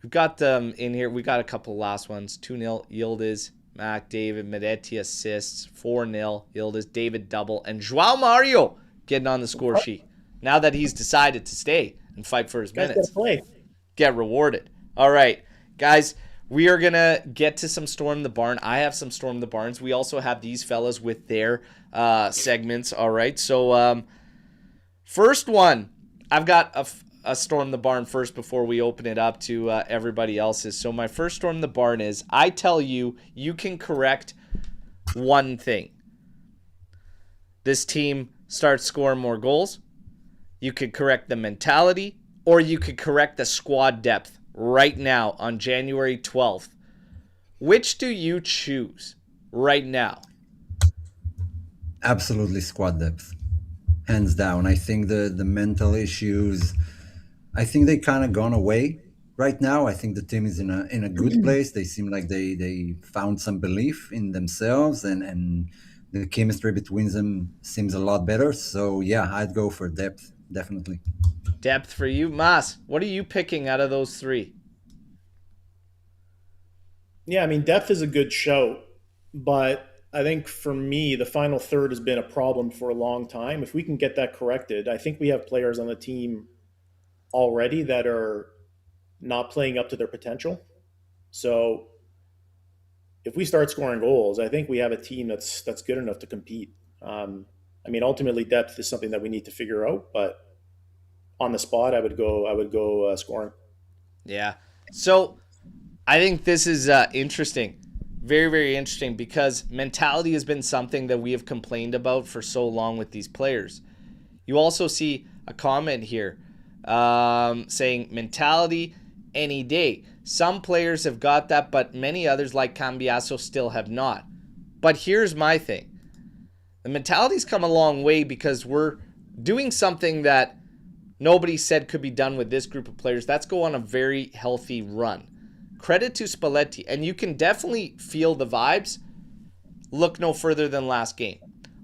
We've got them in here. We got a couple last ones. 2-0 Yildiz. Mac, David, Miretti assists. 4-0 Yildiz. David double. And João Mario getting on the score sheet. Now that he's decided to stay and fight for his minutes. Get rewarded. All right, guys. We are going to get to some Storm the Barn. I have some Storm the Barns. We also have these fellas with their segments. All right, so first one, I've got a Storm the Barn first before we open it up to everybody else's. So my first Storm the Barn is, I tell you, you can correct one thing. This team starts scoring more goals. You could correct the mentality, or you could correct the squad depth right now on January 12th. Which do you choose right now? Absolutely squad depth. Hands down. I think the mental issues, I think they kind of gone away right now. I think the team is in a good place. They seem like they found some belief in themselves, and the chemistry between them seems a lot better. So yeah, I'd go for depth, definitely. Depth for you. Mas, what are you picking out of those three? Yeah, I mean, depth is a good shout, but I think for me, the final third has been a problem for a long time. If we can get that corrected, I think we have players on the team already that are not playing up to their potential. So if we start scoring goals, I think we have a team that's good enough to compete. I mean, ultimately, depth is something that we need to figure out, but on the spot, I would go scoring. Yeah. So I think this is interesting. Very, very interesting, because mentality has been something that we have complained about for so long with these players. You also see a comment here saying mentality any day. Some players have got that, but many others like Cambiasso still have not. But here's my thing. The mentality's come a long way because we're doing something that nobody said could be done with this group of players. That's go on a very healthy run. Credit to Spalletti, and you can definitely feel the vibes. Look no further than last game.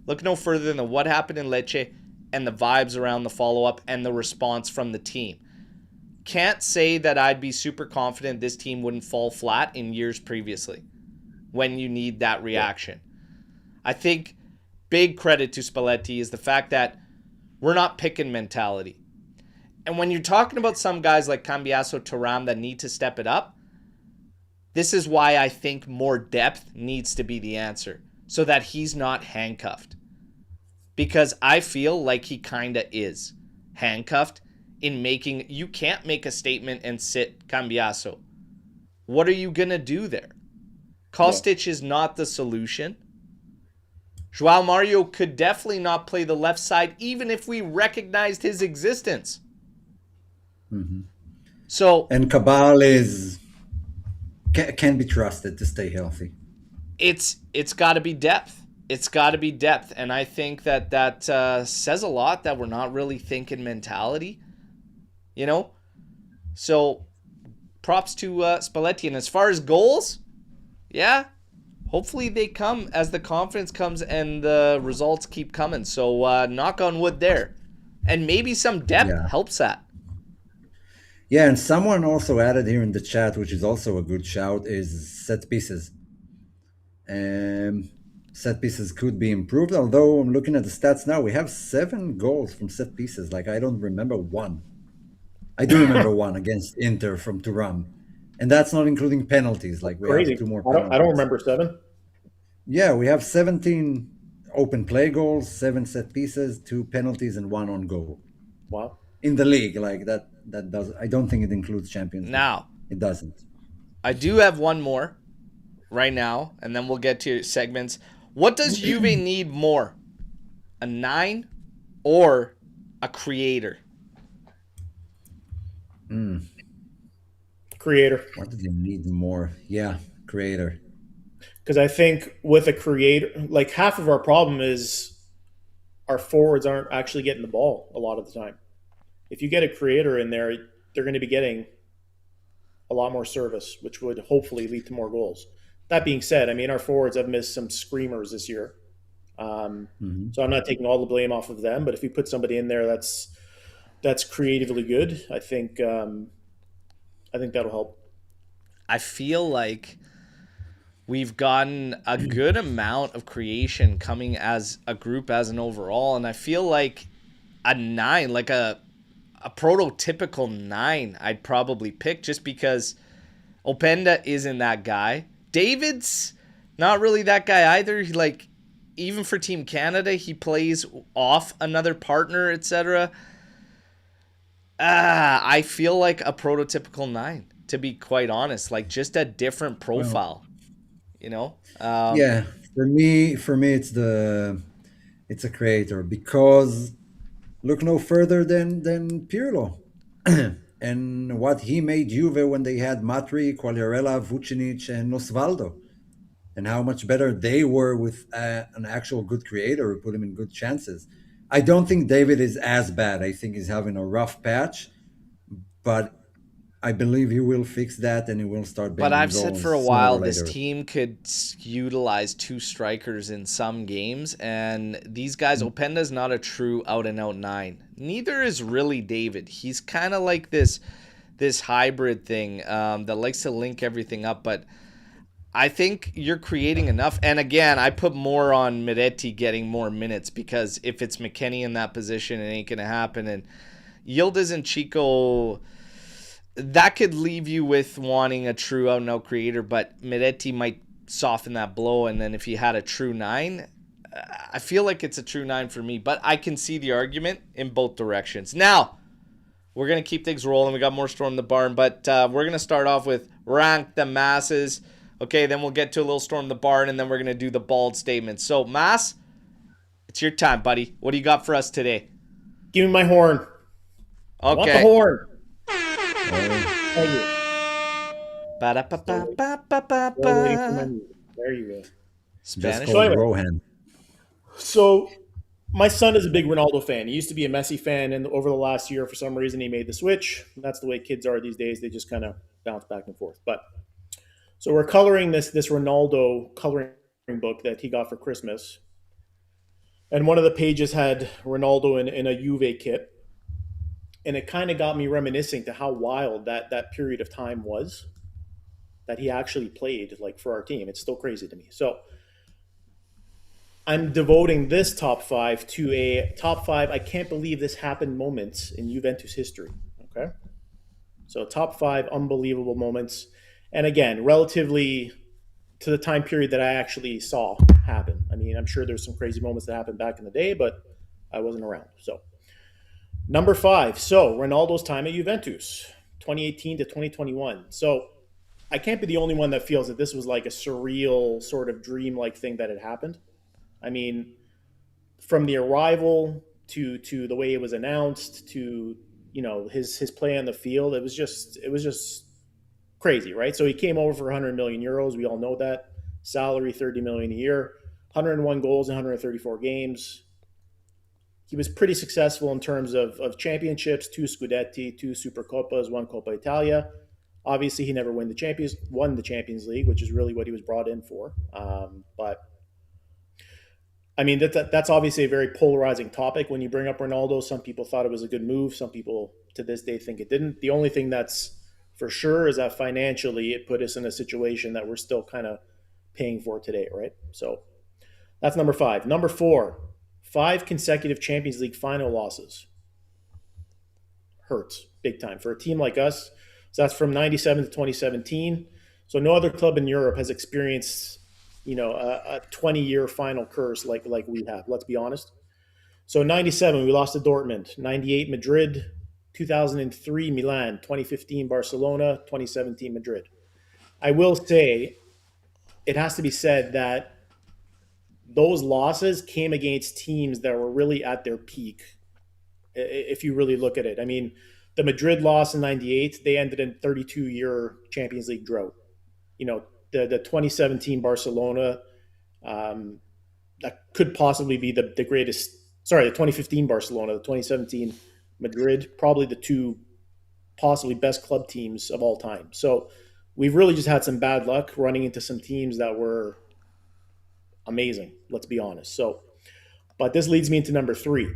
Look no further than what happened in Lecce and the vibes around the follow-up and the response from the team. Can't say that I'd be super confident this team wouldn't fall flat in years previously when you need that reaction. I think big credit to Spalletti is the fact that we're not picking mentality. And when you're talking about some guys like Cambiasso, Thuram that need to step it up, this is why I think more depth needs to be the answer, so that he's not handcuffed. Because I feel like he kind of is handcuffed in making... You can't make a statement and sit Cambiasso. What are you going to do there? Kostic is not the solution. João Mario could definitely not play the left side, even if we recognized his existence. Mm-hmm. So... And Cabal can be trusted to stay healthy. It's got to be depth. It's got to be depth. And I think that says a lot that we're not really thinking mentality, you know? So props to Spalletti. And as far as goals, yeah, hopefully they come as the confidence comes and the results keep coming. So knock on wood there. And maybe some depth helps that. Yeah, and someone also added here in the chat, which is also a good shout, is set pieces. set pieces could be improved. Although I'm looking at the stats now, we have 7 goals from set pieces. Like I don't remember one. I do remember one against Inter from Turam, and that's not including penalties. Like we have Crazy. 2 more I don't penalties. remember 7. Yeah, we have 17 open play goals, 7 set pieces, 2 penalties, and 1 on goal Wow. in the league. Like that. That does. I don't think it includes Champions League. Now, It doesn't. I do have one more right now, and then we'll get to your segments. What does Juve need more? A 9 or a creator? Creator. What do they need more? Yeah, creator. Because I think with a creator, like half of our problem is our forwards aren't actually getting the ball a lot of the time. If you get a creator in there, they're going to be getting a lot more service, which would hopefully lead to more goals. That being said, I mean, our forwards have missed some screamers this year. So I'm not taking all the blame off of them, but if you put somebody in there that's creatively good, I think that'll help. I feel like we've gotten a good amount of creation coming as a group, as an overall, and I feel like a 9, like a prototypical 9, I'd probably pick just because Openda isn't that guy. David's not really that guy either. He, like, even for Team Canada, he plays off another partner, etc. I feel like a prototypical 9, to be quite honest. Like, just a different profile, you know? Yeah, for me, it's a creator because look no further than Pirlo and what he made Juve when they had Matri, Quagliarella, Vucinic, and Osvaldo, and how much better they were with an actual good creator who put him in good chances. I don't think David is as bad. I think he's having a rough patch, but I believe he will fix that and he will start But banging I've said goals for a sooner while or this later. team could utilize 2 strikers in some games, and these guys, Openda's not a true out-and-out 9. Neither is really David. He's kind of like this hybrid thing that likes to link everything up, but I think you're creating enough. And again, I put more on Miretti getting more minutes because if it's McKennie in that position, it ain't going to happen. And Yildiz and Chico, that could leave you with wanting a true out-and-out creator, but Miretti might soften that blow. And then if you had a true 9, I feel like it's a true 9 for me. But I can see the argument in both directions. Now, we're going to keep things rolling. We got more Storm the Barn, but we're going to start off with Rank the Masses. Okay, then we'll get to a little Storm the Barn, and then we're going to do the bald statements. So, Mass, it's your time, buddy. What do you got for us today? Give me my horn. Okay. I want the horn. Thank you. Still waiting for my music. There you go. Just Spanish. called anyway. Rohan. So my son is a big Ronaldo fan. He used to be a Messi fan, and over the last year, for some reason, he made the switch. That's the way kids are these days. They just kind of bounce back and forth. But so we're coloring this Ronaldo coloring book that he got for Christmas, and one of the pages had Ronaldo in a Juve kit, and it kind of got me reminiscing to how wild that period of time was that he actually played like for our team. It's still crazy to me. So I'm devoting this top 5 to a top 5 I can't believe this happened moments in Juventus history. Okay, so top 5 unbelievable moments. And again, relatively to the time period that I actually saw happen. I mean, I'm sure there's some crazy moments that happened back in the day, but I wasn't around. So, number 5. So, Ronaldo's time at Juventus, 2018 to 2021. So, I can't be the only one that feels that this was like a surreal sort of dream-like thing that had happened. I mean, from the arrival to the way it was announced to, you know, his play on the field, it was just crazy, right? So he came over for 100 million euros. We all know that. Salary 30 million a year, 101 goals in 134 games. He was pretty successful in terms of championships, 2 Scudetti, 2 Supercoppas, 1 Coppa Italia. Obviously, he never won the Champions League, which is really what he was brought in for. But I mean, that's obviously a very polarizing topic when you bring up Ronaldo. Some people thought it was a good move. Some people to this day think it didn't. The only thing that's for sure is that financially it put us in a situation that we're still kind of paying for today, right? So That's number 5. Number 4, 5 consecutive Champions League final losses. Hurts big time for a team like us. So that's from 97 to 2017. So no other club in Europe has experienced, a 20-year final curse like we have. Let's be honest. So 97, we lost to Dortmund. 98, Madrid. 2003, Milan. 2015, Barcelona. 2017, Madrid. I will say, it has to be said that those losses came against teams that were really at their peak. If you really look at it, I mean, the Madrid loss in '98, they ended in 32-year Champions League drought. The 2017 Barcelona, that could possibly be the greatest. Sorry, the 2015 Barcelona, the 2017 Madrid, probably the two possibly best club teams of all time. So we've really just had some bad luck running into some teams that were amazing. Let's be honest. So, but this leads me into number 3.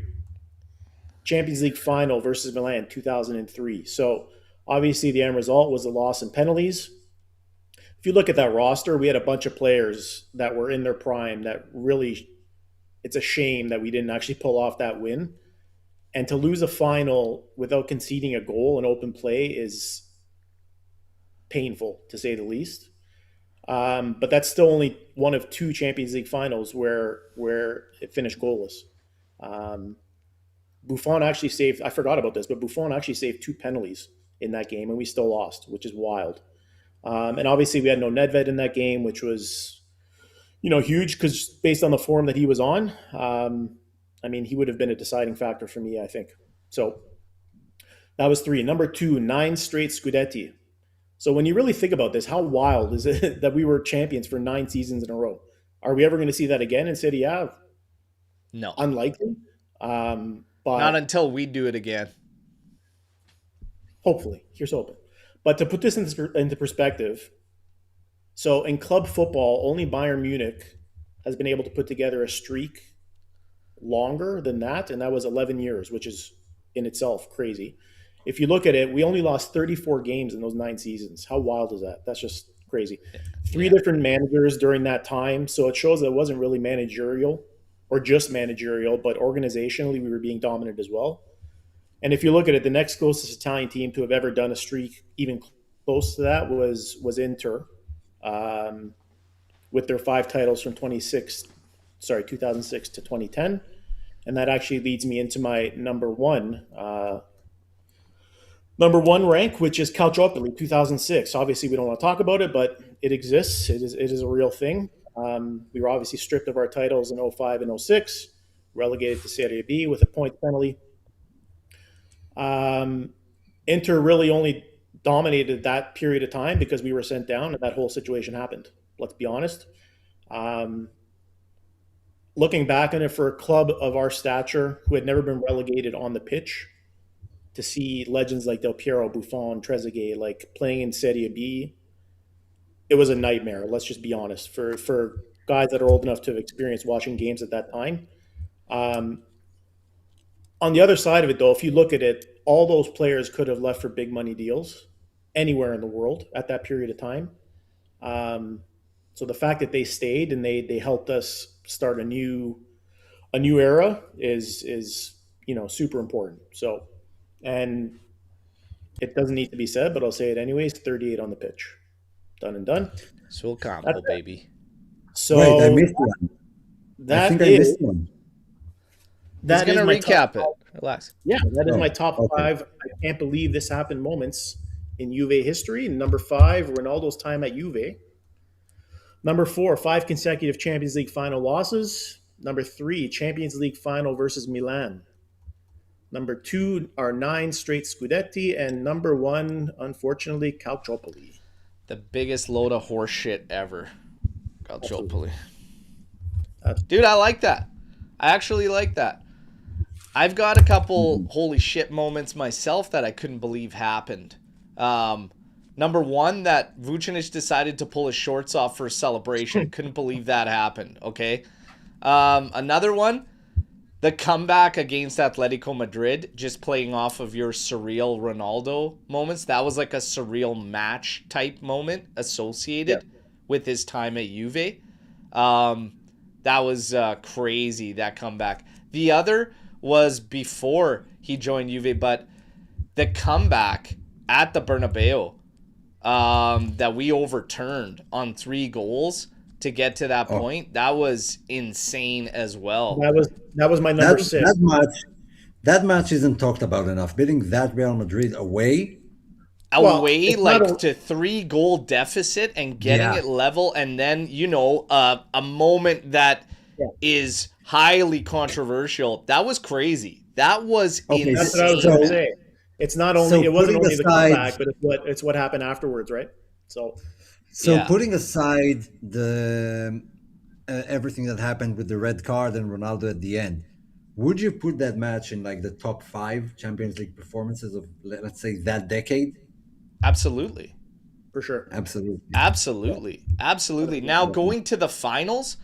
Champions League final versus Milan 2003. So obviously the end result was a loss in penalties. If you look at that roster, we had a bunch of players that were in their prime that really, it's a shame that we didn't actually pull off that win. And to lose a final without conceding a goal in open play is painful, to say the least. But that's still only one of 2 Champions League finals where it finished goalless. Buffon actually saved, I forgot about this, but Buffon actually saved 2 penalties in that game, and we still lost, which is wild. And obviously we had no Nedved in that game, which was, huge because based on the form that he was on, he would have been a deciding factor for me, I think. So that was 3. Number 2, 9 straight Scudetti. So when you really think about this, how wild is it that we were champions for 9 seasons in a row? Are we ever going to see that again in Serie A? No. Unlikely. But not until we do it again. Hopefully. Here's hoping. But to put this into perspective, so in club football, only Bayern Munich has been able to put together a streak longer than that, and that was 11 years, which is in itself crazy. If you look at it, we only lost 34 games in those 9 seasons. How wild is that? That's just crazy. 3 different managers during that time, so it shows that it wasn't really managerial or just managerial, but organizationally we were being dominant as well. And if you look at it, the next closest Italian team to have ever done a streak even close to that was Inter, with their 5 titles from 2006 to 2010. And that actually leads me into my number one rank, which is Calciopoli 2006. Obviously, we don't want to talk about it, but it exists. It is a real thing. We were obviously stripped of our titles in 05 and 06, relegated to Serie B with a point penalty. Inter really only dominated that period of time because we were sent down and that whole situation happened. Let's be honest. Looking back on it, for a club of our stature who had never been relegated on the pitch, to see legends like Del Piero, Buffon, Trezeguet like playing in Serie B, it was a nightmare. Let's just be honest. For guys that are old enough to have experienced watching games at that time. On the other side of it, though, if you look at it, all those players could have left for big money deals anywhere in the world at that period of time. So the fact that they stayed and they helped us start a new era is super important. So, and it doesn't need to be said, but I'll say it anyways. 38 on the pitch, done and done. Sul campo, baby. So wait, I missed one. I think I missed one. He's going to recap it. Relax. Yeah, that is my top 5. I can't believe this happened moments in Juve history. Number 5, Ronaldo's time at Juve. Number 4, 5 consecutive Champions League final losses. Number 3, Champions League final versus Milan. Number 2 are 9 straight Scudetti. And number 1, unfortunately, Calciopoli. The biggest load of horse shit ever. Calciopoli. Dude, I like that. I actually like that. I've got a couple holy shit moments myself that I couldn't believe happened. Number 1, that Vucinic decided to pull his shorts off for a celebration. Couldn't believe that happened, okay? Another one, the comeback against Atletico Madrid, just playing off of your surreal Ronaldo moments. That was like a surreal match type moment associated with his time at Juve. That was crazy, that comeback. The other was before he joined Juve, but the comeback at the Bernabeu that we overturned on 3 goals to get to that Oh, point, that was insane as well. That was my number that six. that match isn't talked about enough. Beating that Real Madrid away, Well, Away it's not like a to 3-goal deficit and getting yeah. it level, and then a moment that yeah. is highly controversial. That was crazy. That was Okay, That's what I was insane. going to so say. so It wasn't putting only the aside comeback, but it's what happened afterwards, right? So so Yeah, putting aside the everything that happened with the red card and Ronaldo at the end, would you put that match in like the top 5 Champions League performances of, let's say, that decade? absolutely. for sure. Absolutely. Yeah. Absolutely. Absolutely. Now, Yeah. going to the finals,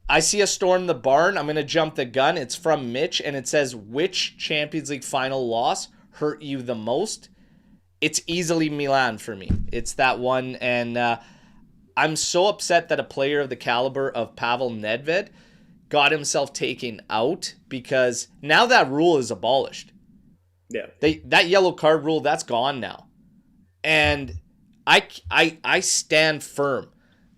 I see a Storm the Barn. I'm going to jump the gun. It's from Mitch, and it says, which Champions League final loss hurt you the most? It's easily Milan for me. It's that one, and I'm so upset that a player of the caliber of Pavel Nedved got himself taken out, because now that rule is abolished. Yeah. That yellow card rule, that's gone now. And I stand firm.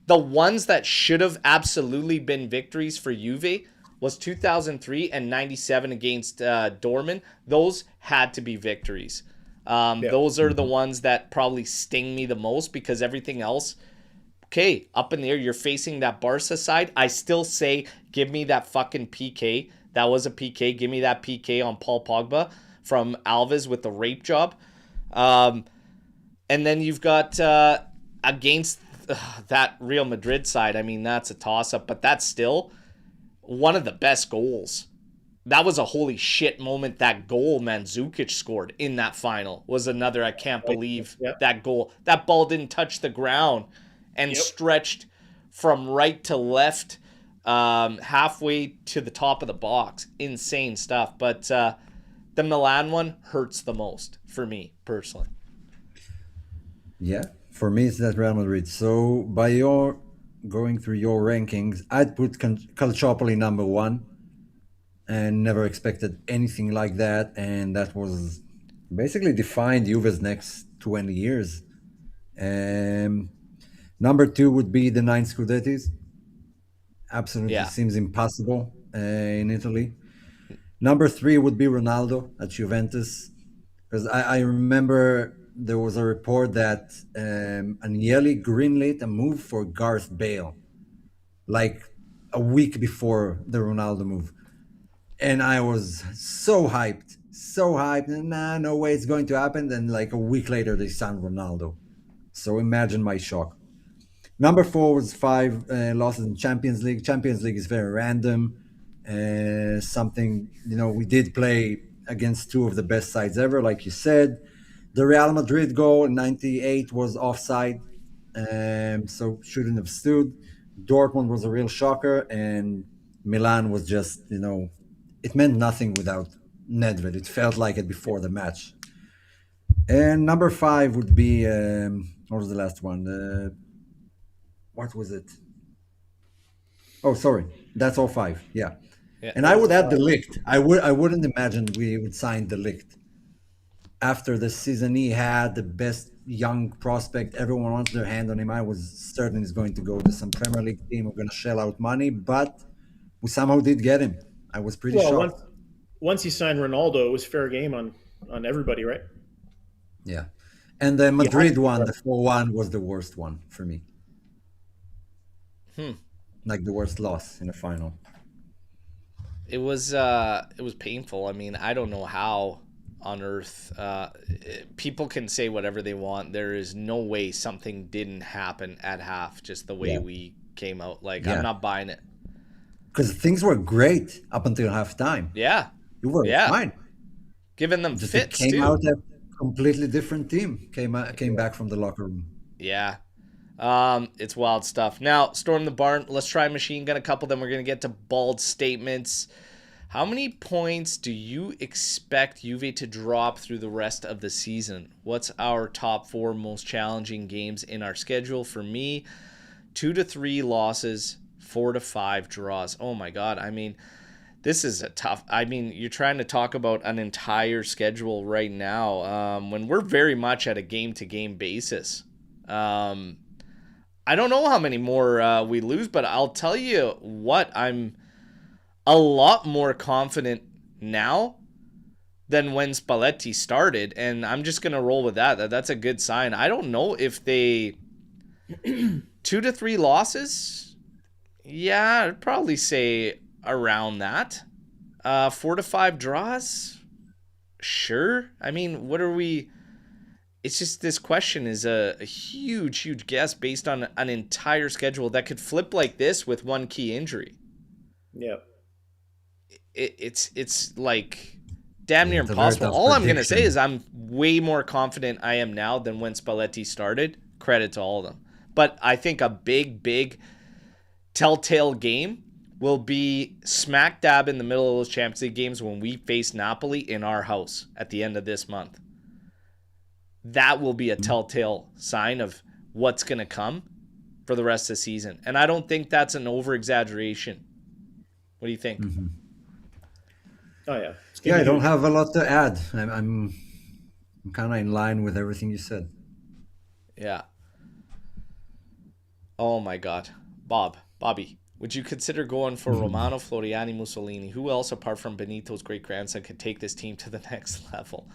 The ones that should have absolutely been victories for Juve was 2003 and 97 against Dortmund. Those had to be victories. Yeah. Those are the ones that probably sting me the most, because everything else, okay, up in the air. You're facing that Barca side. I still say, give me that fucking PK. That was a PK. Give me that PK on Paul Pogba from Alves with the rape job. And then you've got against that Real Madrid side. I mean, that's a toss-up, but that's still one of the best goals. That was a holy shit moment. That goal Mandzukic scored in that final was another. I can't believe Yep. that goal. That ball didn't touch the ground and Yep. stretched from right to left, halfway to the top of the box. Insane stuff. But the Milan one hurts the most for me personally. Yeah, for me it's that Real Madrid. So by your going through your rankings, I'd put Calciopoli number 1, and never expected anything like that. And that was basically defined Juve's next 20 years. Number 2 would be the 9 Scudettis. Absolutely Yeah. seems impossible in Italy. Number 3 would be Ronaldo at Juventus, because I remember there was a report that Agnelli greenlit a move for Gareth Bale, like a week before the Ronaldo move, and I was so hyped. Nah, no way it's going to happen. Then like a week later, they signed Ronaldo. So imagine my shock. Number 4 was 5 losses in Champions League. Champions League is very random. Something, we did play against 2 of the best sides ever, like you said. The Real Madrid goal in '98 was offside, so shouldn't have stood. Dortmund was a real shocker, and Milan was just, it meant nothing without Nedved. It felt like it before the match. And number 5 would be, what was the last one? What was it? Oh, sorry. That's all 5. Yeah. Yeah. And I would add the Ligt. I wouldn't imagine we would sign the Ligt. After the season he had, the best young prospect, everyone wants their hand on him. I was certain he's going to go to some Premier League team. We're going to shell out money, but we somehow did get him. I was pretty Well, shocked. once he signed Ronaldo, it was fair game on everybody, right? Yeah. And the Yeah. Madrid one, the 4-1, was the worst one for me. Like the worst loss in a final. It was painful. I mean, I don't know how on earth people can say whatever they want. There is no way something didn't happen at half, just the way Yeah. we came out. Like, Yeah. I'm not buying it. Because things were great up until halftime. Yeah. You were Yeah. fine. Giving them Just it fits came too. out a completely different team. Came back from the locker room. Yeah. It's wild stuff. Now, Storm the Barn, let's try Machine Gun a couple, then we're going to get to bald statements. How many points do you expect Juve to drop through the rest of the season? What's our top 4 most challenging games in our schedule? For me, 2 to 3 losses, 4 to 5 draws. Oh my God. I mean, this is a tough. I mean, you're trying to talk about an entire schedule right now when we're very much at a game-to-game basis. I don't know how many more we lose, but I'll tell you what, I'm a lot more confident now than when Spalletti started, and I'm just going to roll with that. That's a good sign. I don't know if they 2 to 3 losses. Yeah, I'd probably say around that. 4 to 5 draws. Sure. I mean, what are we? It's just this question is a huge guess based on an entire schedule that could flip like this with one key injury. Yeah. It's like damn near It's a very impossible. tough All I'm going to say prediction. is I'm way more confident I am now than when Spalletti started. Credit to all of them. But I think a big telltale game will be smack dab in the middle of those Champions League games when we face Napoli in our house at the end of this month. That will be a telltale sign of what's going to come for the rest of the season. And I don't think that's an over-exaggeration. What do you think? Mm-hmm. Oh yeah. Yeah, I don't have a lot to add. I'm kind of in line with everything you said. Yeah. Oh my God. Bobby, would you consider going for Romano, Floriani, Mussolini? Who else apart from Benito's great-grandson could take this team to the next level?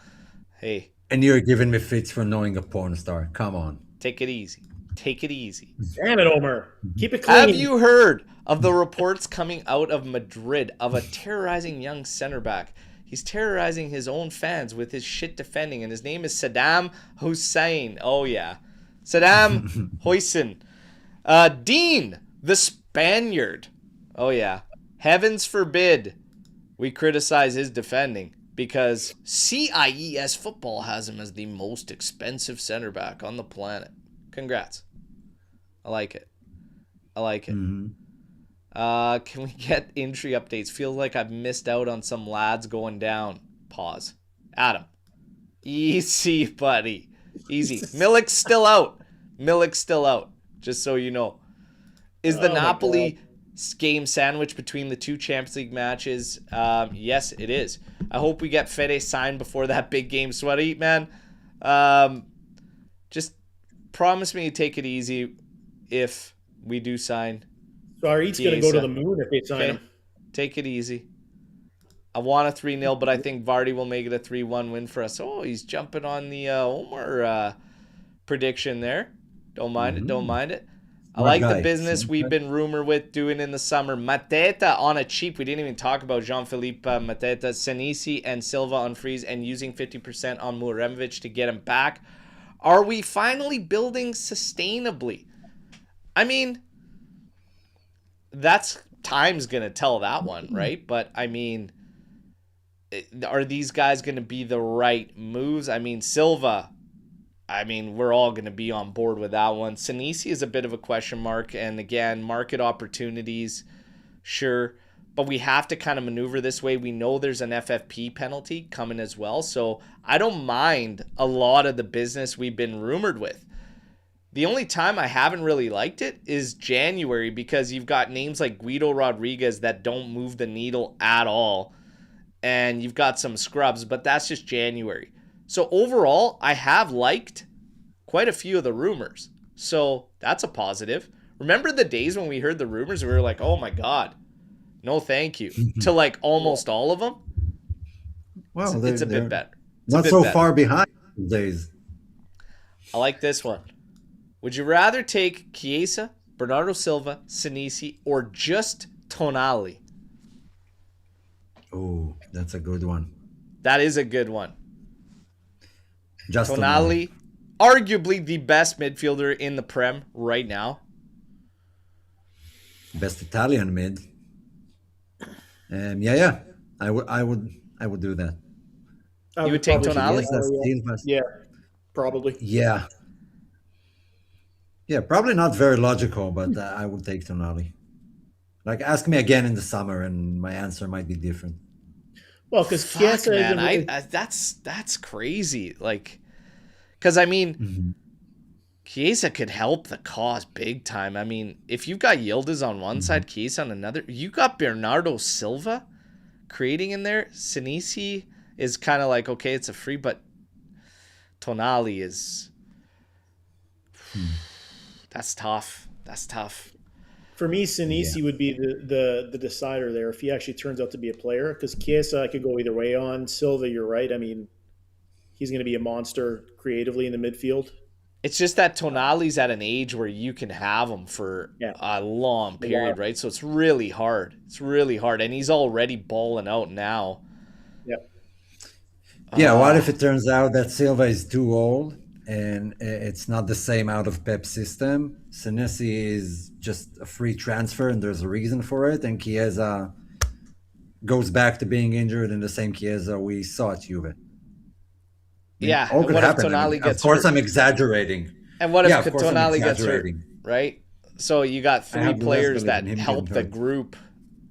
Hey. And you're giving me fits for knowing a porn star. Come on. Take it easy. Take it easy. Damn it, Omer. Keep it clean. Have you heard of the reports coming out of Madrid of a terrorizing young center back? He's terrorizing his own fans with his shit defending, and his name is Saddam Hussein. Oh, yeah. Saddam Hussein. Dean, the Spaniard. Oh, yeah. Heavens forbid we criticize his defending, because CIES Football has him as the most expensive center back on the planet. Congrats. I like it. Mm-hmm. Can we get injury updates? Feels like I've missed out on some lads going down. Pause. Adam. Easy, buddy. Easy. Milik's still out. Just so you know. Is the Napoli game sandwich between the two Champions League matches? Yes, it is. I hope we get Fede signed before that big game. Sweaty, man. Just promise me to take it easy if we do sign. So Arit's going to go to the moon if they sign him. Take it easy. I want a 3-0, but I think Vardy will make it a 3-1 win for us. Oh, he's jumping on the Omar prediction there. Don't mind it. I like the business we've been rumored with doing in the summer. Mateta on a cheap. We didn't even talk about Jean-Philippe Mateta, Senesi, and Silva on freeze, and using 50% on Muremovic to get him back. Are we finally building sustainably? I mean, that's time's going to tell that one, right? But, I mean, are these guys going to be the right moves? I mean, Silva, we're all going to be on board with that one. Senesi is a bit of a question mark. And, again, market opportunities, sure. But we have to kind of maneuver this way. We know there's an FFP penalty coming as well. So I don't mind a lot of the business we've been rumored with. The only time I haven't really liked it is January, because you've got names like Guido Rodriguez that don't move the needle at all. And you've got some scrubs, but that's just January. So overall, I have liked quite a few of the rumors. So that's a positive. Remember the days when we heard the rumors and we were like, oh my God, no thank you, to like almost all of them? Well, it's a bit better. Not so far behind these days. I like this one. Would you rather take Chiesa, Bernardo Silva, Senesi, or just Tonali? Oh, that's a good one. That is a good one. Just Tonali, arguably the best midfielder in the Prem right now. Best Italian mid. Yeah. I would do that. You would take Tonali? Yeah, probably. Yeah. Yeah, probably not very logical, but I would take Tonali. Like, ask me again in the summer, and my answer might be different. Well, because Chiesa, man, that's crazy. Like, because I mean, Chiesa could help the cause big time. I mean, if you've got Yildiz on one Mhm. side, Chiesa on another, you got Bernardo Silva creating in there. Sinisi is kind of like, okay, it's a free, but Tonali is, Hmm. that's tough. That's tough. For me, Yeah. Sinisi would be the decider there if he actually turns out to be a player. Because Chiesa, I could go either way on. Silva, you're right. I mean, he's going to be a monster creatively in the midfield. It's just that Tonali's at an age where you can have him for Yeah, a long a while. period, right? So it's really hard. It's really hard. And he's already balling out now. Yeah, Yeah, what if Uh, it turns out that Silva is too old and it's not the same out of Pep's system? Senesi is just a free transfer and there's a reason for it, and Chiesa goes back to being injured in the same Chiesa we saw at Juve. I mean, yeah. all And could what if happen. I mean, Tonali of gets course, hurt? I'm exaggerating. And what if Yeah, of course, I'm Tonali gets hurt, exaggerating. right? So you got I three have less players belief in that him help getting the hurt. group.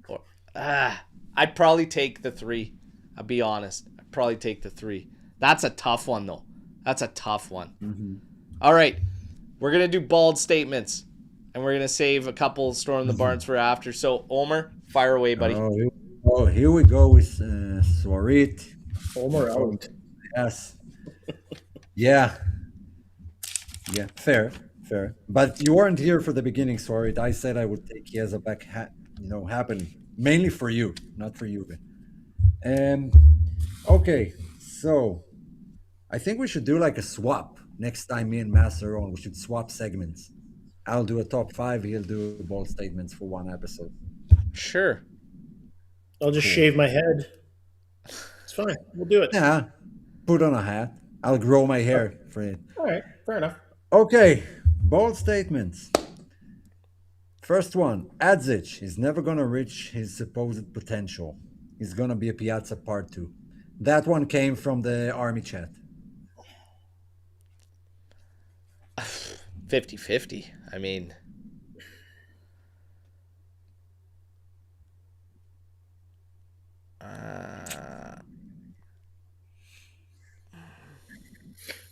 Or, I'd probably take the three. I'll be honest. I'd probably take the three. That's a tough one, though. That's a tough one. Mm-hmm. All right. We're going to do bald statements. And we're going to save a couple Storm the Barns for after. So, Omer, fire away, buddy. Here we go with Swarit. Omar out. Yes. Yeah. Yeah. Fair. Fair. But you weren't here for the beginning, Swarit. I said I would take Chiesa back, happen mainly for you, not for you. Okay. So I think we should do like a swap next time. Me and Master on. We should swap segments. I'll do a top 5. He'll do bold statements for one episode. Sure. I'll just Cool. shave my head. It's fine. We'll do it. Yeah. Put on a hat. I'll grow my hair for it. All right. Fair enough. Okay. Bold statements. First one, Adzic is never going to reach his supposed potential. He's going to be a Piazza Part 2. That one came from the Army chat. 50-50. I mean,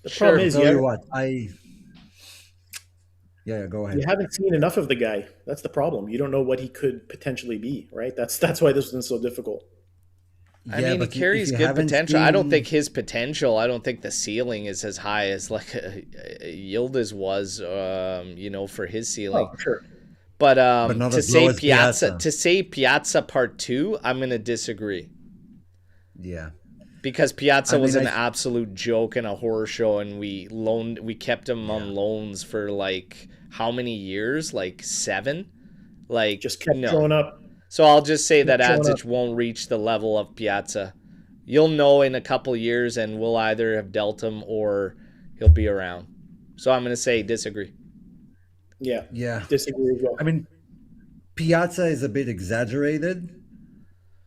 The sure. problem is Tell you what, Yeah, go you ahead. haven't seen enough of the guy. That's the problem. You don't know what he could potentially be, right? That's why this has been so difficult. I Yeah, mean, he but carries if you good haven't potential. I don't seen- think his potential. I don't think the ceiling is as high as like Yildiz was, for his ceiling. Oh, sure. But not to as low say as Piazza, Piazza. Part 2, I'm gonna disagree Yeah. because Piazza I mean, was an I- absolute joke and a horror show, and we kept him on Yeah. loans for like how many years? Like 7. Like Just kept no. showing up. So I'll just say that showing Adzic up. won't reach the level of Piazza. You'll know in a couple years, and we'll either have dealt him or he'll be around. So I'm going to say disagree. Yeah. Yeah. Disagree as well. I mean, Piazza is a bit exaggerated,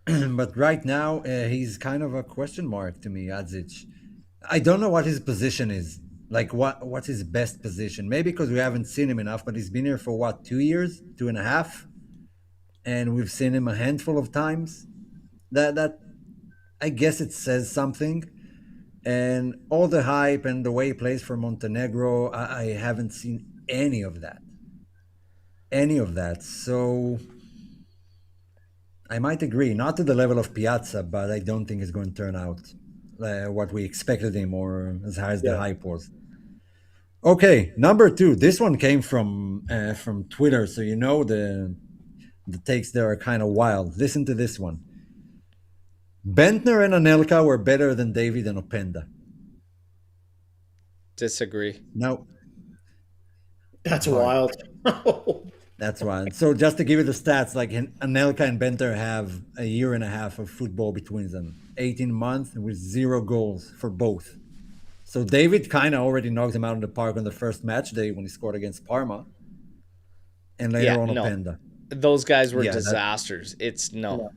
but right now he's kind of a question mark to me, Adzic. I don't know what his position is. Like, what's his best position? Maybe because we haven't seen him enough, but he's been here for what, 2 years, 2.5, and we've seen him a handful of times. That I guess it says something. And all the hype and the way he plays for Montenegro, I haven't seen any of that. Any of that. So I might agree, not to the level of Piazza, but I don't think it's going to turn out what we expected him or as high as the Yeah. hype was. Okay, number 2. This one came from Twitter, so you know the takes there are kind of wild. Listen to this one. Bentner and Anelka were better than David and Openda. Disagree. Now, That's Hard. wild. that's right. So just to give you the stats, like Anelka and Benter have a year and a half of football between them, 18 months with 0 goals for both. So David kind of already knocked him out of the park on the first match day when he scored against Parma, and later Yeah, on no. Openda. Those guys were Yeah, that- disasters. It's no.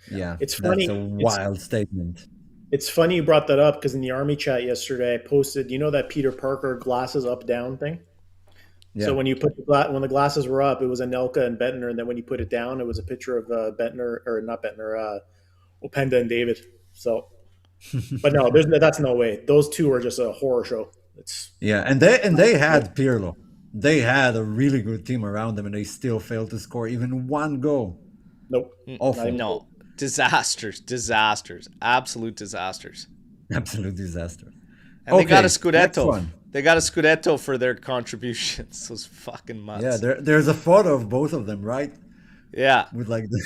Yeah, It's that's funny. a wild statement. It's funny you brought that up because in the Army chat yesterday, I posted, you know that Peter Parker glasses up down thing? Yeah. So when you put when the glasses were up, it was Anelka and Bentner, and then when you put it down, it was a picture of Bentner or not Bentner, Openda and David. So, but no, that's no way. Those two are just a horror show. It's Yeah, and they had Pirlo. They had a really good team around them, and they still failed to score even one goal. nope, not even Awful, close. No, disasters, absolute disasters. absolute disaster. And they got a Okay, next Scudetto. one. They got a Scudetto for their contributions. Those fucking Yeah, mutts. there's a photo of both of them, right? Yeah, With like the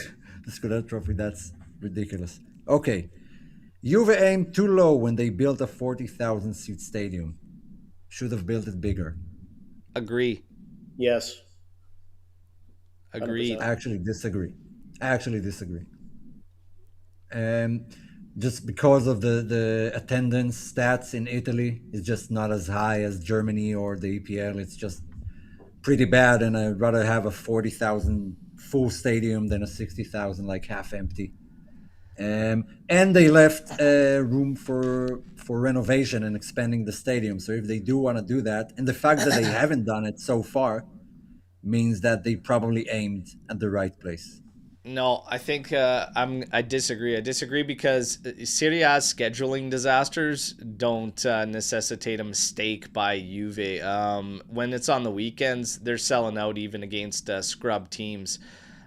Scudetto trophy. That's ridiculous. Okay, Juve aimed too low when they built a 40,000 seat stadium. Should have built it bigger. agree. Yes, 100%. Agreed. I actually disagree. And just because of the attendance stats in Italy is just not as high as Germany or the EPL. It's just pretty bad, and I'd rather have a 40,000 full stadium than a 60,000 like half empty. And they left room for renovation and expanding the stadium. So if they do want to do that, and the fact that they haven't done it so far means that they probably aimed at the right place. No, I think I disagree. I disagree because Serie A scheduling disasters don't necessitate a mistake by Juve. When it's on the weekends, they're selling out even against scrub teams.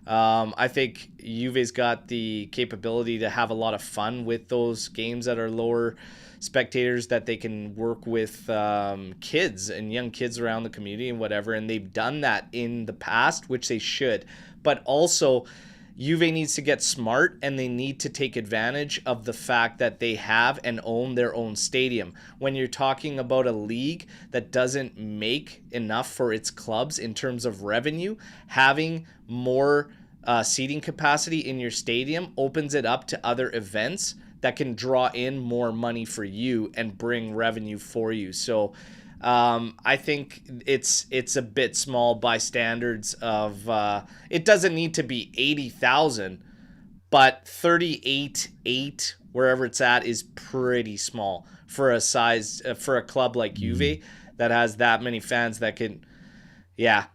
I think Juve's got the capability to have a lot of fun with those games that are lower spectators, that they can work with kids and young kids around the community and whatever. And they've done that in the past, which they should. But also, Juve needs to get smart, and they need to take advantage of the fact that they have and own their own stadium. When you're talking about a league that doesn't make enough for its clubs in terms of revenue, having more seating capacity in your stadium opens it up to other events that can draw in more money for you and bring revenue for you. So I think it's a bit small by standards of it doesn't need to be 80,000, but 38.8 wherever it's at is pretty small for a size for a club like Mm. Juve that has that many fans that can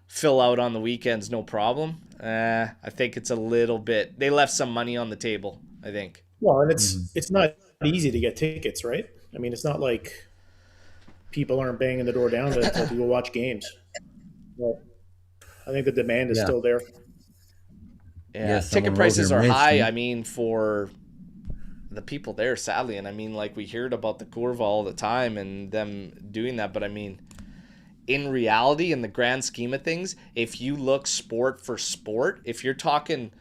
fill out on the weekends no problem. I think it's a little bit, they left some money on the table, I think. Well, and Mhm. it's not easy to get tickets, right? I mean, it's not like people aren't banging the door down to go watch games. But I think the demand is Yeah, still there. yeah. Yeah, ticket Someone wrote here, prices are high. Mason. I mean, for the people there, sadly, and I mean, like we heard about the Curva all the time and them doing that, but I mean, in reality, in the grand scheme of things, if you look sport for sport, if you're talking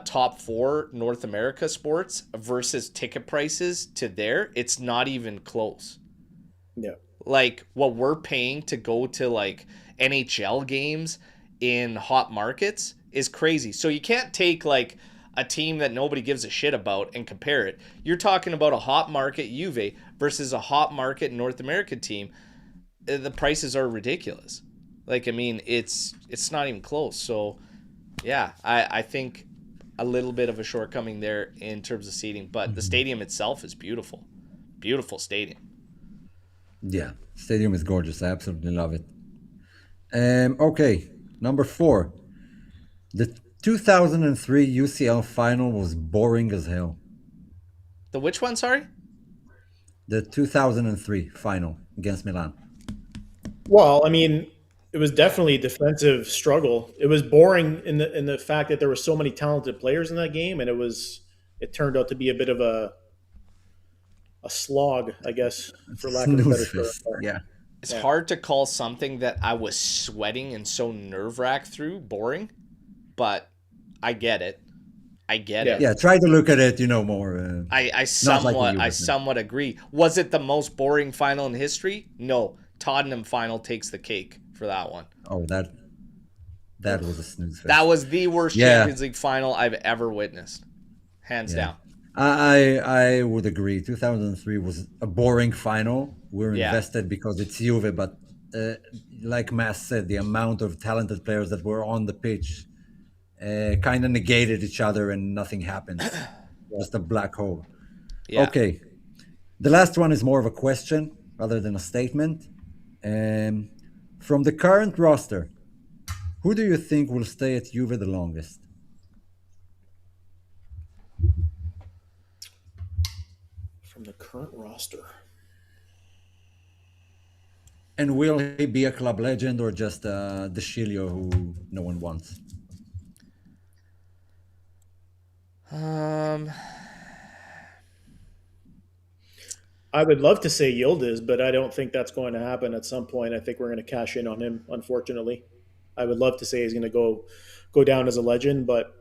top four North America sports versus ticket prices to there, it's not even close. Yeah. Like what we're paying to go to like NHL games in hot markets is crazy. So you can't take like a team that nobody gives a shit about and compare it. You're talking about a hot market Juve versus a hot market North American team. The prices are ridiculous. Like I mean, it's not even close. So yeah, I think a little bit of a shortcoming there in terms of seating, but the Mhm. stadium itself is beautiful, beautiful stadium. Yeah, stadium is gorgeous. I absolutely love it. Okay, number four. The 2003 UCL final was boring as hell. The which one? Sorry. The 2003 final against Milan. Well, I mean, it was definitely a defensive struggle. It was boring in the fact that there were so many talented players in that game, and it turned out to be a bit of a slog, I guess, for lack of a Snooze better term. fest. Yeah. It's Yeah, hard to call something that I was sweating and so nerve wracked through boring, but I get it. I get yeah. it. Yeah, try to look at it, more, I not like a somewhat I Juve fan. somewhat agree. Was it the most boring final in history? No. Tottenham final takes the cake for that one. Oh, that was a Oof. snooze That fest. was the worst Yeah, Champions League final I've ever witnessed. Hands yeah. down. I would agree. 2003 was a boring final. We're Yeah. invested because it's Juve, but uh, like Mass said, the amount of talented players that were on the pitch kind of negated each other and nothing happened. Yeah. Just a black hole. Yeah. Okay, the last one is more of a question rather than a statement. Um, from the current roster, who do you think will stay at Juve the longest? From the current roster. And will he be a club legend or just the Shilio who no one wants? Um, I would love to say Yildiz, but I don't think that's going to happen at some point. I think we're going to cash in on him, unfortunately. I would love to say he's going to go down as a legend, but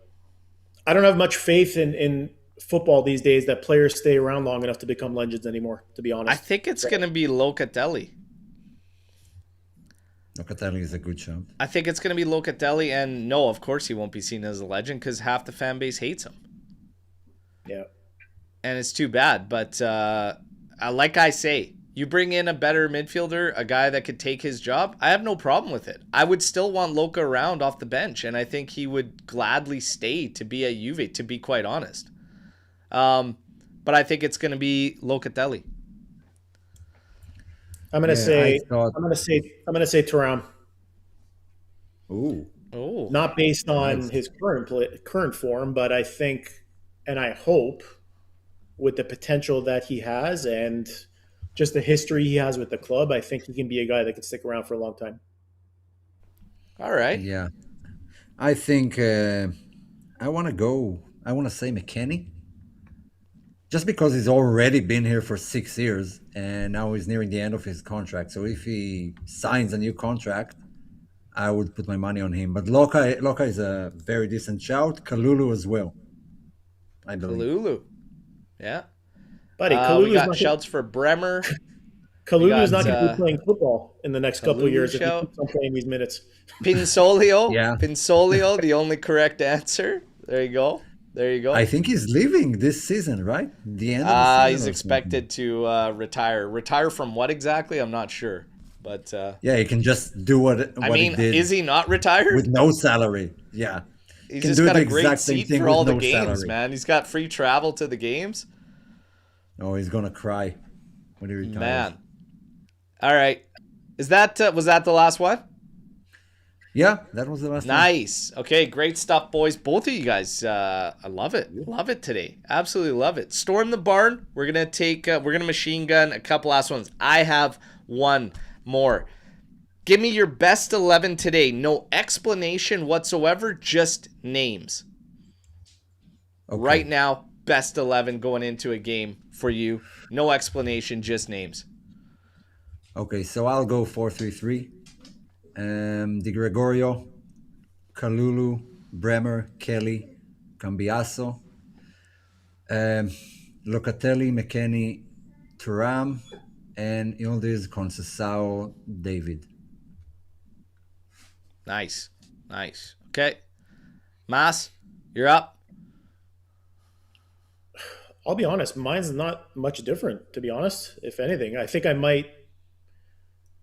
I don't have much faith in football these days that players stay around long enough to become legends anymore, to be I honest. think it's going to be Locatelli. Locatelli is a good shout. I think it's going to be Locatelli, and no, of course he won't be seen as a legend because half the fan base hates him. Yeah. And it's too bad, but like I say, you bring in a better midfielder, a guy that could take his job, I have no problem with it. I would still want Loca around off the bench, and I think he would gladly stay to be at Juve, to be quite honest. But I think it's going to be Locatelli. I'm going to say thought... I'm going to say Thuram. Ooh. Oh. Not based on Nice. his current form, but I think and I hope with the potential that he has and just the history he has with the club, I think he can be a guy that can stick around for a long time. All right. Yeah. I think I want to say McKennie. Just because he's already been here for 6 years and now he's nearing the end of his contract. So if he signs a new contract, I would put my money on him. But Loca is a very decent shout. Kalulu as well, I believe. Kalulu. Yeah. Buddy, We got shouts for Bremer. Kalulu's not going to be playing football in the next couple of years if he keeps on playing these minutes. Pinsolio. Yeah. Pinsolio, the only correct answer. There you go. There you go. I think he's leaving this season, right? The end of the season. He's expected to retire. Retire from what exactly? I'm not sure. But yeah, he can just do what he did. Is he not retired? With no salary. Yeah. He's just got a great seat for all the games, man. He's got free travel to the games. Oh, he's going to cry when he retires. Man. All right. Was that the last one? Yeah, that was the last one. Nice. Okay, great stuff, boys. Both of you guys, I love it. Love it today. Absolutely love it. Storm the barn. We're gonna machine gun a couple last ones. I have one more. Give me your best 11 today. No explanation whatsoever, just names. Okay. Right now, best 11 going into a game for you. No explanation, just names. Okay, so I'll go 4-3-3. Di Gregorio, Kalulu, Bremer, Kelly, Cambiaso, Locatelli, McKennie, Thuram, and Yildiz, Conceição, David. Nice. Okay. Mas, you're up. I'll be honest, mine's not much different, to be honest. If anything, I think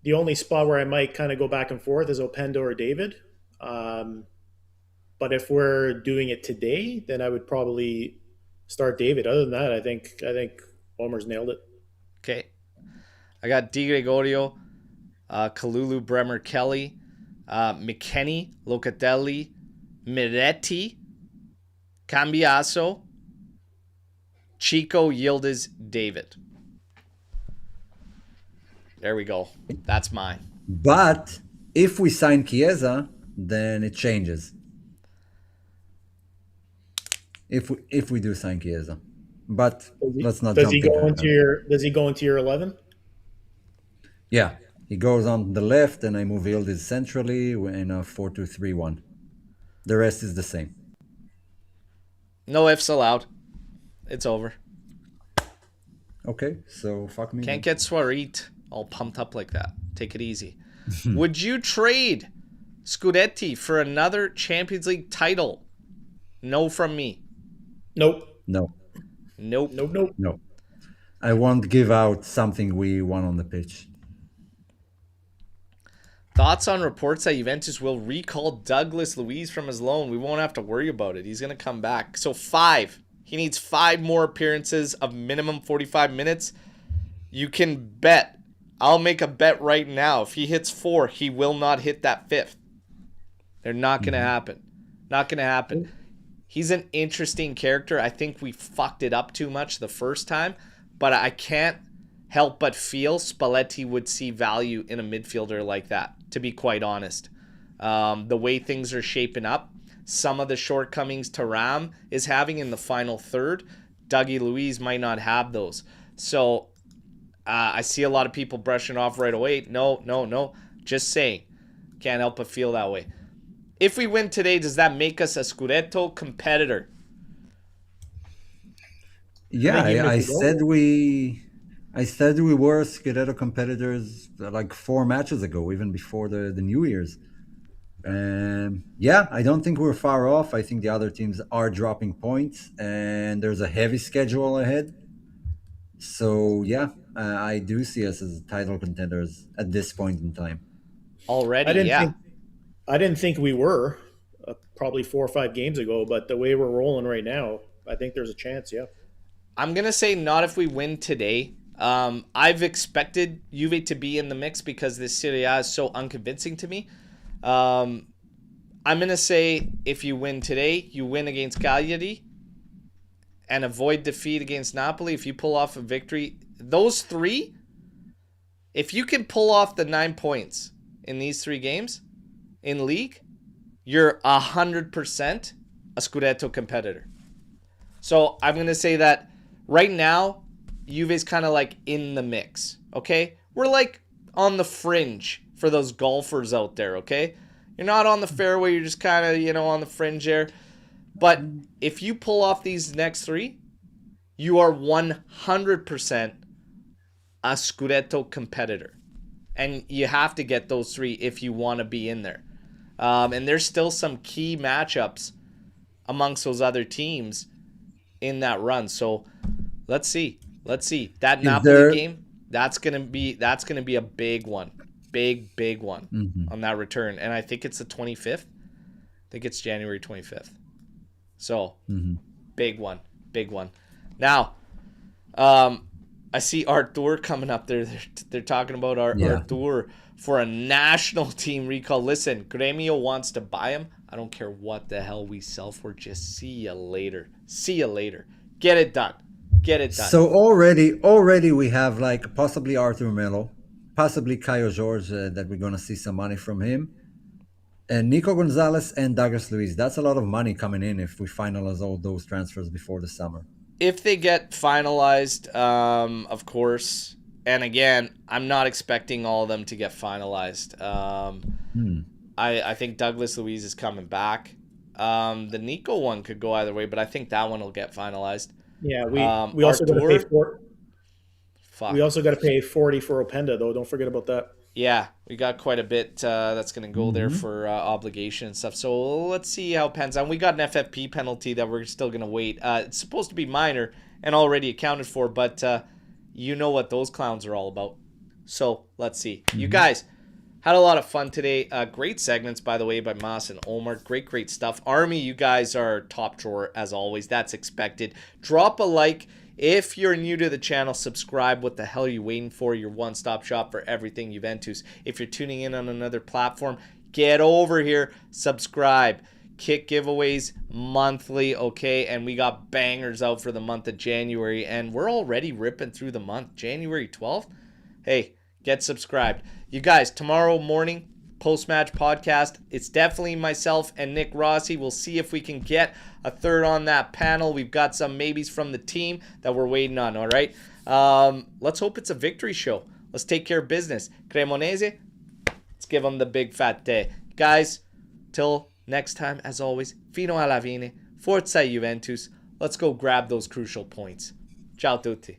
the only spot where I might kind of go back and forth is Openda or David. But if we're doing it today, then I would probably start David. Other than that, I think Omar's nailed it. Okay. I got Di Gregorio, Kalulu, Bremer, Kelly, McKennie, Locatelli, Miretti, Cambiaso, Chico, Yildiz, David. There we go. That's mine. But if we sign Chiesa, then it changes. If we do sign Chiesa, but let's not. Does he go into your 11? Yeah, he goes on the left, and I move Yildiz centrally in a 4-2-3-1. The rest is the same. No ifs allowed. It's over. Okay, so fuck me. Can't get Swarit all pumped up like that. Take it easy. Would you trade Scudetti for another Champions League title? No from me. Nope. No. Nope. No. I won't give out something we won on the pitch. Thoughts on reports that Juventus will recall Douglas Luiz from his loan? We won't have to worry about it. He's going to come back. So 5. He needs 5 more appearances of minimum 45 minutes. You can bet. I'll make a bet right now. If he hits 4, he will not hit that 5th. They're not going to happen. Not going to happen. He's an interesting character. I think we fucked it up too much the first time, but I can't help but feel Spalletti would see value in a midfielder like that, to be quite honest. The way things are shaping up, some of the shortcomings Thuram is having in the final third, Dougie Luiz might not have those. So I see a lot of people brushing off right away. No. Just saying. Can't help but feel that way. If we win today, does that make us a Scudetto competitor? Yeah, I said we were Scudetto competitors like 4 matches ago, even before the New Year's. Yeah, I don't think we're far off. I think the other teams are dropping points, and there's a heavy schedule ahead. So yeah, I do see us as title contenders at this point in time. Already, I didn't think we were probably 4 or 5 games ago, but the way we're rolling right now, I think there's a chance. Yeah. I'm going to say not if we win today. I've expected Juve to be in the mix because this Serie A is so unconvincing to me. I'm going to say if you win today, you win against Cagliari and avoid defeat against Napoli. If you pull off a victory, those 3, if you can pull off the 9 points in these 3 games in league, you're 100% a Scudetto competitor. So I'm going to say that right now, Juve's kind of like in the mix, okay? We're like on the fringe for those golfers out there, okay? You're not on the fairway, you're just kind of, on the fringe there. But if you pull off these next 3, you are 100% a Scudetto competitor. And you have to get those 3 if you want to be in there. And there's still some key matchups amongst those other teams in that run. So let's see. That Napoli game, that's gonna be a big one. Big one on that return. And I think it's the 25th. I think it's January 25th. So big one. Now, I see Arthur coming up there. They're talking about Arthur for a national team recall. Listen, Gremio wants to buy him. I don't care what the hell we sell for. Just see you later. Get it done. So already we have like possibly Arthur Melo, possibly Caio Jorge that we're going to see some money from him. And Nico Gonzalez and Douglas Luiz. That's a lot of money coming in if we finalize all those transfers before the summer. If they get finalized, of course. And again, I'm not expecting all of them to get finalized. I think Douglas Luiz is coming back. The Nico one could go either way, but I think that one will get finalized. Yeah, we also got to pay We also got to pay 40 for Openda, though. Don't forget about that. Yeah, we got quite a bit that's going to go there for obligation and stuff. So let's see how it pans out. We got an FFP penalty that we're still going to wait. It's supposed to be minor and already accounted for, but you know what those clowns are all about. So let's see. You guys had a lot of fun today. Great segments, by the way, by Mas and Omar. Great stuff. Army, you guys are top drawer as always. That's expected. Drop a like. If you're new to the channel, subscribe. What the hell are you waiting for? Your one-stop shop for everything Juventus. If you're tuning in on another platform, get over here. Subscribe. Kit giveaways monthly, okay? And we got bangers out for the month of January. And we're already ripping through the month. January 12th? Hey, get subscribed. You guys, tomorrow morning, post-match podcast. It's definitely myself and Nick Rossi. We'll see if we can get a third on that panel. We've got some maybes from the team that we're waiting on, all right? Let's hope it's a victory show. Let's take care of business. Cremonese, let's give them the big fat day. Guys, till next time, as always, fino alla fine, forza Juventus. Let's go grab those crucial points. Ciao tutti.